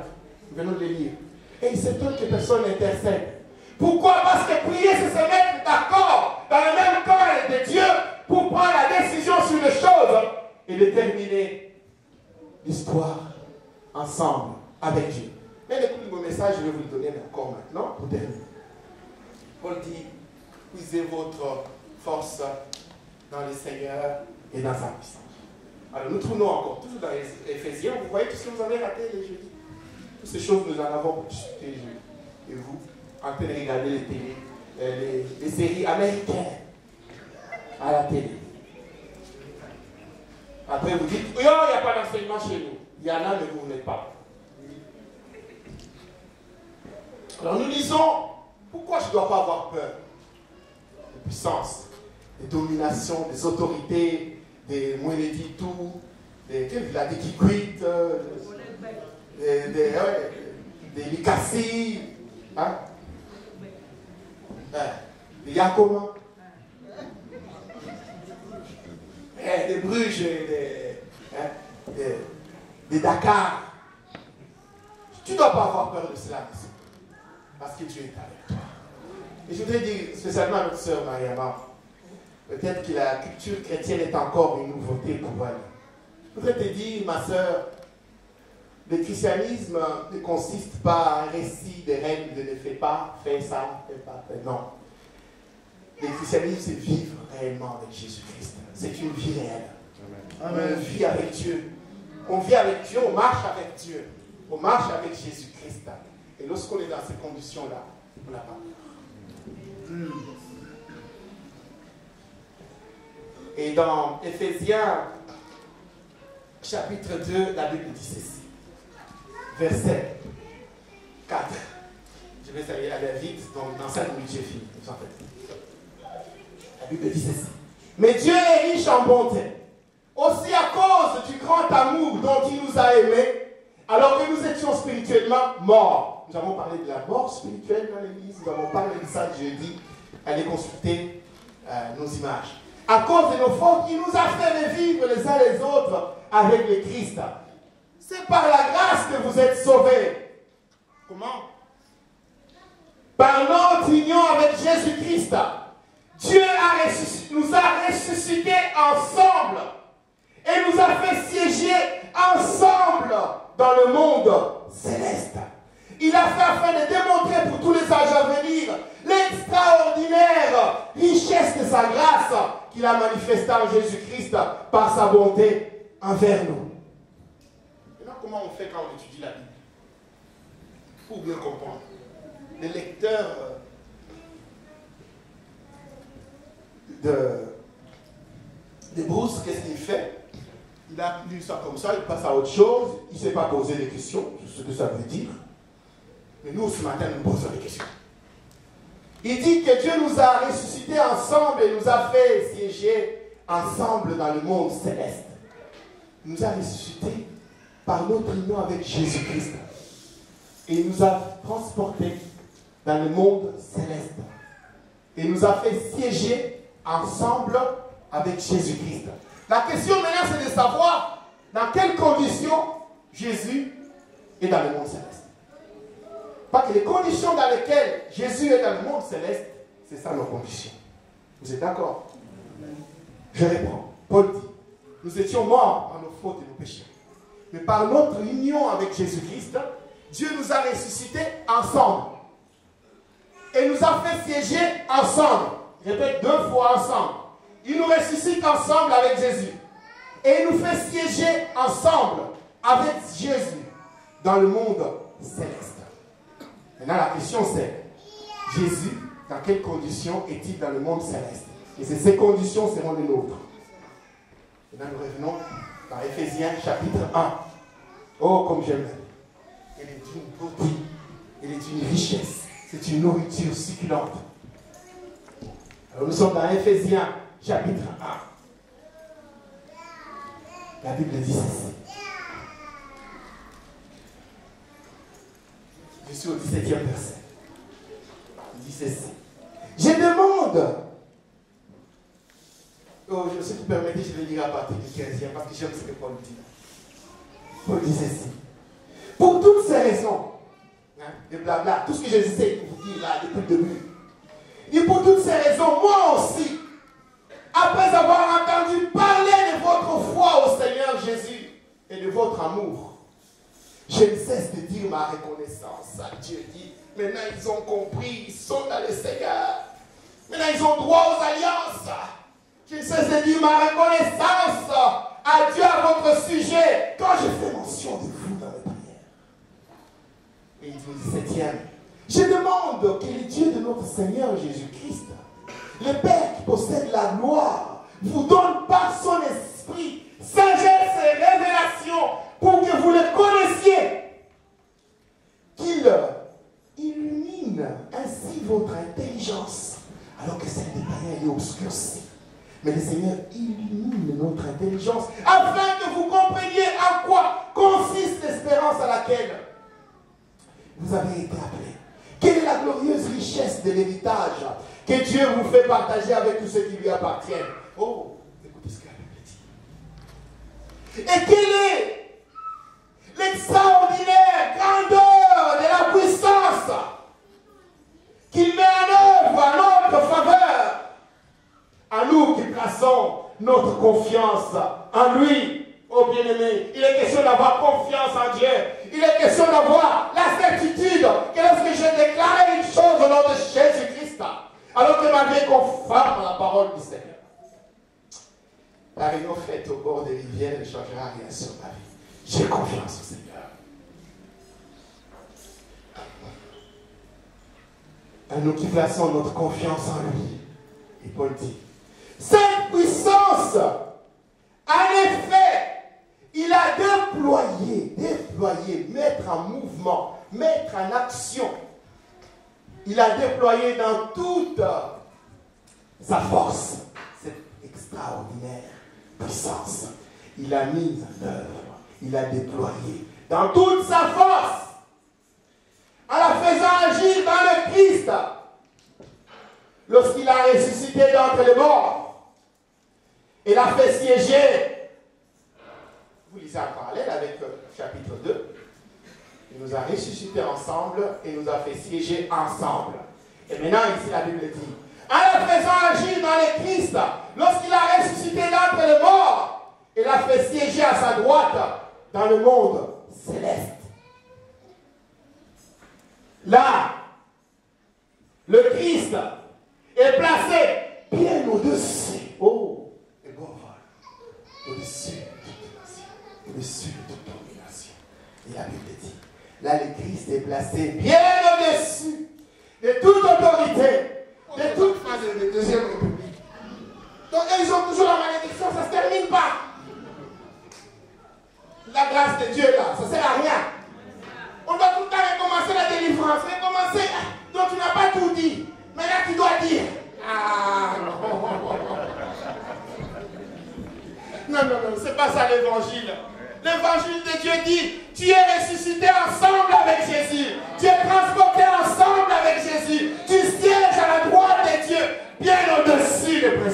Venons de le lire. Et il s'étonne que personne n'intercède. Pourquoi? Parce que prier, c'est se mettre d'accord dans le même corps de Dieu pour prendre la décision sur les choses et déterminer l'histoire ensemble avec Dieu. Mais écoutez mon message, je vais vous le donner encore maintenant pour terminer. Paul dit, puisez votre force dans le Seigneur et dans sa puissance. Alors nous tournons encore toujours dans les Éphésiens. Vous voyez tout ce que vous avez raté les jeudis. Toutes ces choses, nous en avons discuté, et vous, en train de regarder les télé, les séries américaines à la télé. Après vous dites, oh, il n'y a pas d'enseignement chez nous. Il y en a, mais vous n'êtes pas. Alors nous disons, pourquoi je ne dois pas avoir peur de puissance, de domination, des autorités, des Mouénédis tout, des Kikwit, des Likassi, hein? Des Yakoma, des Bruges, des Dakar. Tu ne dois pas avoir peur de cela, parce que Dieu est avec toi. Et je voudrais dire spécialement à notre sœur Mariama, peut-être que la culture chrétienne est encore une nouveauté pour elle. Je voudrais te dire, ma sœur, le christianisme ne consiste pas à un récit de règles de ne fais pas, fais ça, fais pas, fais non. Le christianisme, c'est vivre réellement avec Jésus-Christ. C'est une vie réelle. Amen. On vit avec Dieu. On vit avec Dieu, on marche avec Dieu. On marche avec Jésus-Christ. Et lorsqu'on est dans ces conditions-là, on n'a pas peur. Et dans Éphésiens, chapitre 2, la Bible dit ceci. Verset 4. Je vais aller vite, donc dans 5 minutes, j'ai fini. La Bible dit ceci. Mais Dieu est riche en bonté, aussi à cause du grand amour dont il nous a aimés, alors que nous étions spirituellement morts. Nous avons parlé de la mort spirituelle dans l'église, nous avons parlé de ça jeudi. Allez consulter nos images. À cause de nos fautes, il nous a fait vivre les uns les autres avec le Christ. C'est par la grâce que vous êtes sauvés. Comment? Par notre union avec Jésus-Christ. Dieu nous a ressuscités ensemble et nous a fait siéger ensemble dans le monde céleste. Il a fait afin de démontrer pour tous les âges à venir l'extraordinaire richesse de sa grâce qu'il a manifestée en Jésus-Christ par sa bonté envers nous. Maintenant, comment on fait quand on étudie la Bible? Pour bien comprendre. Le lecteur de Bruce, qu'est-ce qu'il fait? Il a lu ça comme ça, il passe à autre chose, il ne s'est pas posé des questions, ce que ça veut dire. Mais nous, ce matin, nous posons des questions. Il dit que Dieu nous a ressuscités ensemble et nous a fait siéger ensemble dans le monde céleste. Il nous a ressuscités par notre union avec Jésus-Christ. Et il nous a transportés dans le monde céleste. et nous a fait siéger ensemble avec Jésus-Christ. La question maintenant, c'est de savoir dans quelles conditions Jésus est dans le monde céleste. Pas que les conditions dans lesquelles Jésus est dans le monde céleste, c'est ça nos conditions. Vous êtes d'accord? Je réponds. Paul dit, nous étions morts par nos fautes et nos péchés. Mais par notre union avec Jésus-Christ, Dieu nous a ressuscités ensemble. Et nous a fait siéger ensemble. Je répète 2 fois ensemble. Il nous ressuscite ensemble avec Jésus. Et il nous fait siéger ensemble avec Jésus dans le monde céleste. Maintenant la question c'est, Jésus, dans quelles conditions est-il dans le monde céleste? Et ces conditions seront les nôtres. Maintenant nous revenons dans Éphésiens chapitre 1. Oh, comme j'aime la vie. Elle est d'une beauté, elle est d'une richesse. C'est une nourriture succulente. Alors nous sommes dans Éphésiens chapitre 1. La Bible dit ceci. Je suis au 17e verset. Il dit ceci. Je demande. Oh, si vous permettez, je vais lire à partir du 15e parce que j'aime ce que Paul dit. Paul dit ceci. Pour toutes ces raisons, et blabla, tout ce que j'essaie de vous dire là depuis le début. Et pour toutes ces raisons, moi aussi, après avoir entendu parler de votre foi au Seigneur Jésus et de votre amour, je ne cesse de dire ma reconnaissance à Dieu. Dit, maintenant ils ont compris, ils sont dans le Seigneur. Maintenant ils ont droit aux alliances. Je ne cesse de dire ma reconnaissance à Dieu à votre sujet quand je fais mention de vous dans mes prières. Et il dit au 17e, je demande que le Dieu de notre Seigneur Jésus-Christ, le Père qui possède la gloire, vous donne par son esprit sagesse et révélation pour que vous le connaissiez, qu'il illumine ainsi votre intelligence, alors que celle des païens est obscurcie. Mais le Seigneur illumine notre intelligence afin que vous compreniez en quoi consiste l'espérance à laquelle vous avez été appelés. Quelle est la glorieuse richesse de l'héritage que Dieu vous fait partager avec tous ceux qui lui appartiennent. Oh, écoutez ce que la Bible dit. Et quelle est l'extraordinaire grandeur de la puissance qu'il met en œuvre à notre faveur, à nous qui plaçons notre confiance en lui, oh bien-aimé. Il est question d'avoir confiance en Dieu. Il est question d'avoir la certitude que lorsque je déclare une chose au nom de Jésus-Christ, alors que ma vie est conforme à la parole du Seigneur, la réunion faite au bord des rivières ne changera rien sur ma vie. J'ai confiance au Seigneur. À nous qui plaçons notre confiance en lui. Et Paul dit, cette puissance, en effet, il a déployé, mettre en mouvement, mettre en action. Il a déployé dans toute sa force cette extraordinaire puissance. Il a mis en œuvre, il a déployé dans toute sa force, en la faisant agir dans le Christ, lorsqu'il a ressuscité d'entre les morts. Et l'a fait siéger. Vous lisez en parallèle avec chapitre 2. Il nous a ressuscités ensemble et nous a fait siéger ensemble. Et maintenant, ici, la Bible dit, en la faisant agir dans le Christ, lorsqu'il a ressuscité d'entre les morts, il a fait siéger à sa droite dans le monde céleste. Là, le Christ est placé bien au-dessus. Oh! Au-dessus de toute nation, au-dessus de toute domination. Et la Bible dit, là le Christ est placé bien au-dessus de toute autorité, de toute phase de deuxième république. Donc ils ont toujours la malédiction, ça ne se termine pas. La grâce de Dieu là, ça ne sert à rien. On doit tout le temps recommencer la délivrance, recommencer. Donc tu n'as pas tout dit, mais là tu dois dire. Ah non. Non, ce n'est pas ça l'évangile. L'évangile de Dieu dit, tu es ressuscité ensemble avec Jésus. Tu es transporté ensemble avec Jésus. Tu sièges à la droite de Dieu.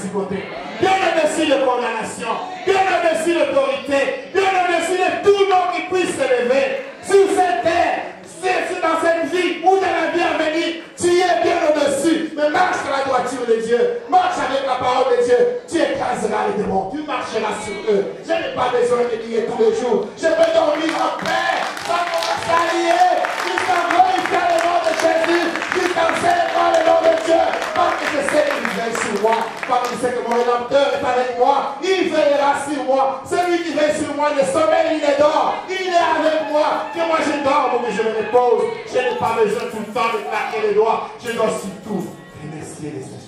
au-dessus côté. Bien au-dessus de condamnation. Bien au-dessus d'autorité. Bien au-dessus de tout nom qui puisse se lever. Sur cette terre, c'est dans cette vie ou dans la vie à venir, tu es bien au-dessus. Mais marche dans la droiture de Dieu. Marche avec la parole de Dieu. Tu écraseras les démons. Tu marcheras sur eux. Je n'ai pas besoin de lier tous les jours. Je peux dormir en paix. Sans commencer à lier. Jusqu'à glorifier le nom de Jésus. Jusqu'à célébrer le nom de Dieu. Parce que je sais qu'il veille sur moi. Parce que je sais que mon Rédempteur est avec moi. Il veillera sur moi. Celui qui veille sur moi ne sommeille, il est dort. Il est avec moi. Que moi je dors pour que je me repose. Je n'ai pas besoin tout le temps de claquer les doigts. Je dois surtout remercier les Seigneurs.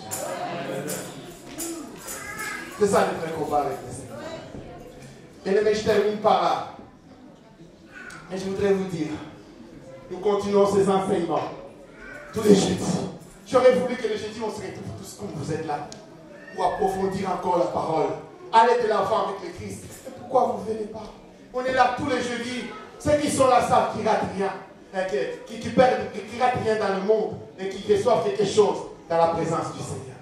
C'est ça le vrai combat avec les Seigneurs. Bien-aimés, je termine par là. Et je voudrais vous dire, nous continuons ces enseignements tous les jeudis. J'aurais voulu que le jeudi, on se retrouve tous comme vous êtes là, pour approfondir encore la parole. Allez de l'avant avec le Christ. Et pourquoi vous ne venez pas? On est là tous les jeudis. Ceux qui sont là savent qu'ils ne ratent rien. Qui ratent rien dans le monde et qui reçoivent quelque chose dans la présence du Seigneur.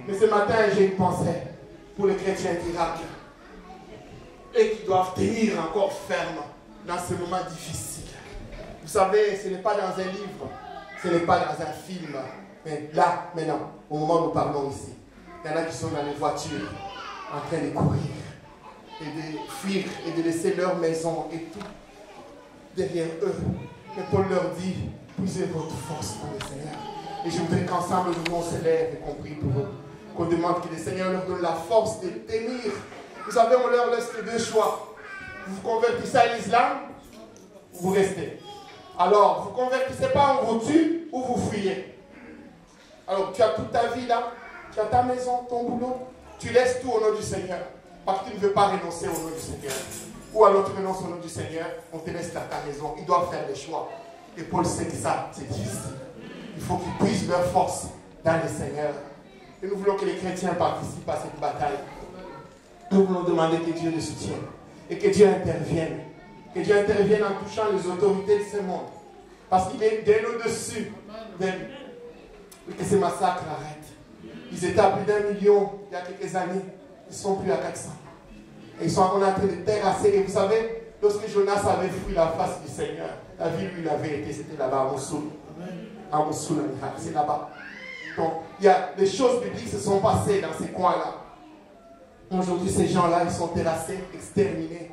Mais ce matin, j'ai une pensée pour les chrétiens d'Irak et qui doivent tenir encore ferme dans ce moment difficile. Vous savez, ce n'est pas dans un livre, ce n'est pas dans un film, mais là, maintenant, au moment où nous parlons ici, il y en a qui sont dans les voitures en train de courir et de fuir et de laisser leur maison et tout derrière eux. Mais Paul leur dit, puisez votre force dans le Seigneur. Et je voudrais qu'ensemble nous on se lève, y compris pour eux, qu'on demande que le Seigneur leur donne la force de tenir. Vous savez, on leur laisse les deux choix. Vous vous convertissez à l'islam, vous restez. Alors, vous ne convertissez pas, on vous tue ou vous fuyez. Alors, tu as toute ta vie là, tu as ta maison, ton boulot, tu laisses tout au nom du Seigneur, parce que tu ne veux pas renoncer au nom du Seigneur. Ou alors tu renonces au nom du Seigneur, on te laisse dans ta maison. Ils doivent faire des choix. Et Paul sait que ça, c'est difficile. Il faut qu'ils puisent leur force dans le Seigneur. Et nous voulons que les chrétiens participent à cette bataille. Nous voulons demander que Dieu les soutienne. Et que Dieu intervienne. Que Dieu intervienne en touchant les autorités de ce monde. Parce qu'il est bien au-dessus d'elles. Et que ces massacres arrêtent. Ils étaient à plus d'1 million il y a quelques années. Ils ne sont plus à 400. Et ils sont en train de terrasser. Et vous savez, lorsque Jonas avait fui la face du Seigneur, la ville où il avait été, c'était là-bas à Mossoul. À Mossoul, en Irak, c'est là-bas. Donc, il y a des choses bibliques qui se sont passées dans ces coins-là. Aujourd'hui, ces gens-là, ils sont terrassés, exterminés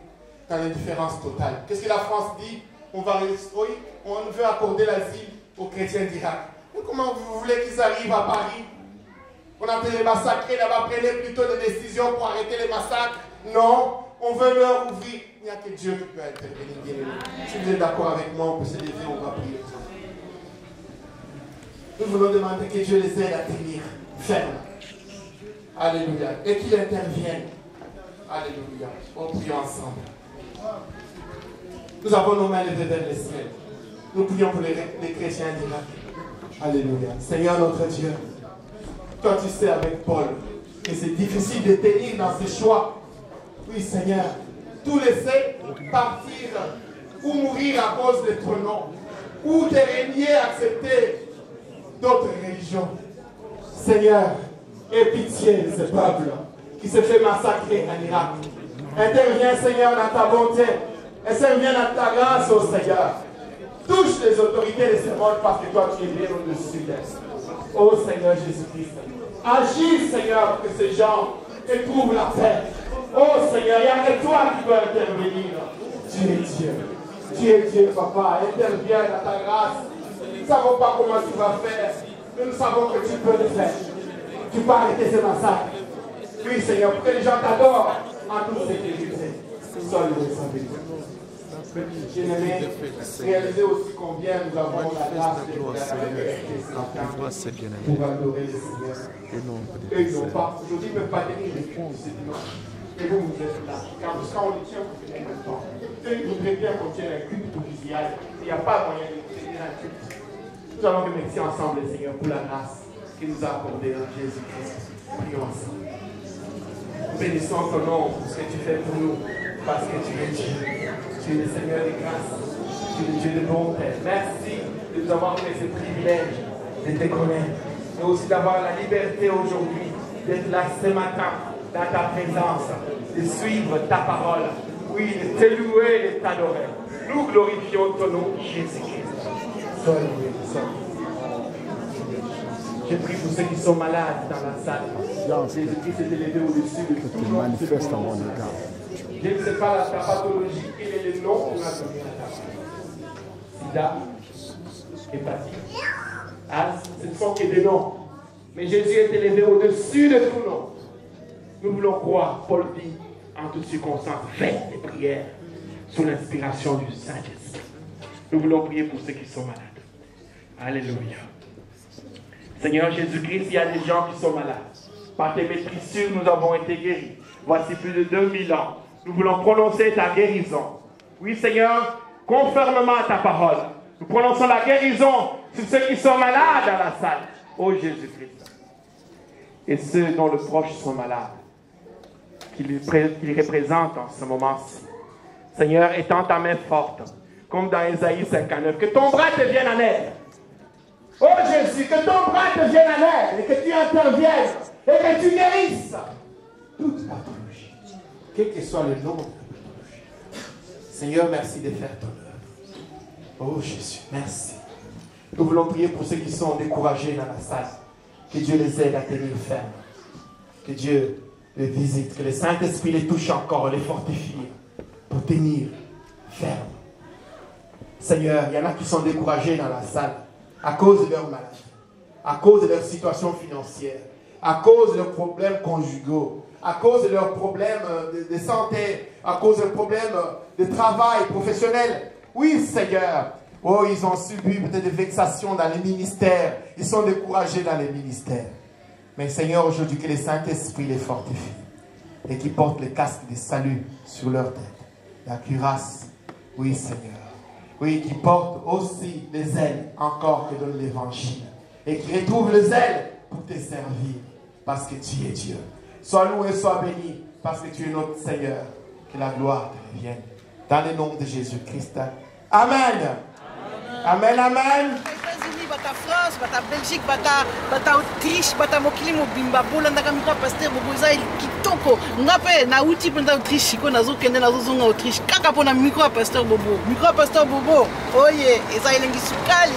dans l'indifférence totale. Qu'est-ce que la France dit? On veut accorder l'asile aux chrétiens d'Irak. Mais comment vous voulez qu'ils arrivent à Paris? On a été les massacrer là-bas, prenez plutôt des décisions pour arrêter les massacres. Non, on veut leur ouvrir. Il n'y a que Dieu qui peut intervenir. Si vous êtes d'accord avec moi, on peut se lever, on va prier. Nous voulons demander que Dieu les aide à tenir ferme. Alléluia. Et qu'il intervienne. Alléluia. On prie ensemble. Nous avons nos mains levées vers le ciel. Nous prions pour les chrétiens d'Irak. Alléluia. Seigneur notre Dieu, toi tu sais avec Paul que c'est difficile de tenir dans ces choix. Oui Seigneur, tout laisser partir ou mourir à cause de ton nom, ou te régner, accepter d'autres religions. Seigneur, aie pitié de ce peuple qui se fait massacrer en Irak. Interviens Seigneur dans ta bonté, interviens dans ta grâce au Seigneur. Touche les autorités de ce monde parce que toi tu es bien au-dessus d'elles. Oh Seigneur Jésus-Christ, agis Seigneur pour que ces gens éprouvent la paix. Oh Seigneur, il n'y a que toi qui peux intervenir. Tu es Dieu. Tu es Dieu, Papa. Interviens dans ta grâce. Nous ne savons pas comment tu vas faire, mais nous savons que tu peux le faire. Tu peux arrêter ce massacre. Oui, Seigneur, pour que les gens t'adorent en toute sécurité. Sois loué, bien-aimés, réalisez aussi combien nous avons la grâce de vous ce matin pour adorer le Seigneur. Eux, ils n'ont pas. Aujourd'hui, ils ne peuvent pas tenir les comptes ce dimanche. Et vous, vous êtes là. Car quand on les tient, vous tenez le temps. Eux, ils voudraient bien qu'on tienne un culte pour qu'ils y aillent. Il n'y a pas moyen de tenir un culte. Nous allons remercier ensemble le Seigneur pour la grâce qu'il nous a accordée en Jésus-Christ. Prions ensemble. Nous bénissons ton nom pour ce que tu fais pour nous, parce que tu es Dieu. Tu es le Seigneur des grâces. Tu es le Dieu de bonté. Merci de nous avoir fait ce privilège de te connaître. Et aussi d'avoir la liberté aujourd'hui d'être là ce matin, dans ta présence, de suivre ta parole. Oui, de te louer, de t'adorer. Nous glorifions ton nom, Jésus-Christ. Sois loué, sois loué. Je prie pour ceux qui sont malades dans la salle. Jésus-Christ est élevé au-dessus de tout le monde. Je ne sais pas ta pathologie, quel est le nom qu'on a donné à ta fille. Sida, hépatite, asthme, ce ne sont que des noms. Mais Jésus est élevé au-dessus de tout nom. Nous voulons croire, Paul dit, en toutes circonstances, faites des prières sous l'inspiration du Saint-Esprit. Nous voulons prier pour ceux qui sont malades. Alléluia. Seigneur Jésus-Christ, il y a des gens qui sont malades. Par tes maîtrisures, nous avons été guéris. Voici plus de 2000 ans. Nous voulons prononcer ta guérison. Oui, Seigneur, conformément à ta parole, nous prononçons la guérison sur ceux qui sont malades dans la salle. Ô Jésus-Christ. Et ceux dont les proches sont malades, qu'ils représentent en ce moment-ci. Seigneur, étends ta main forte, comme dans Ésaïe 59, que ton bras te vienne en aide. Oh Jésus, que ton bras te vienne en aide, et que tu interviennes, et que tu guérisses toute pathologie, quel que soit le nom de la pathologie. Seigneur, merci de faire ton œuvre. Oh Jésus, merci. Nous voulons prier pour ceux qui sont découragés dans la salle, que Dieu les aide à tenir ferme, que Dieu les visite, que le Saint-Esprit les touche encore, les fortifie pour tenir ferme. Seigneur, il y en a qui sont découragés dans la salle à cause de leur maladie, à cause de leur situation financière, à cause de leurs problèmes conjugaux, à cause de leurs problèmes de santé, à cause de leurs problèmes de travail professionnel. Oui, Seigneur. Oh, ils ont subi peut-être des vexations dans les ministères. Ils sont découragés dans les ministères. Mais Seigneur, aujourd'hui, que le Saint-Esprit les fortifie et qui porte le casque de salut sur leur tête. La cuirasse, oui Seigneur. Oui, qui porte aussi les ailes encore que donne l'Évangile. Et qui retrouve les ailes pour te servir. Parce que tu es Dieu. Sois loué, sois béni. Parce que tu es notre Seigneur. Que la gloire te revienne. Dans le nom de Jésus-Christ. Amen. Amen, amen. États-Unis, bata France, bata Belgique, bata Autriche, bata mokili mobimba bolanda kami kwa pasteur boboza kitoko. Ngape na uti penda Autriche ko nazo kende nazo zonga Autriche. Kaka pona micro pasteur bobo. Micro pasteur bobo. Oye, eza elengi sukali.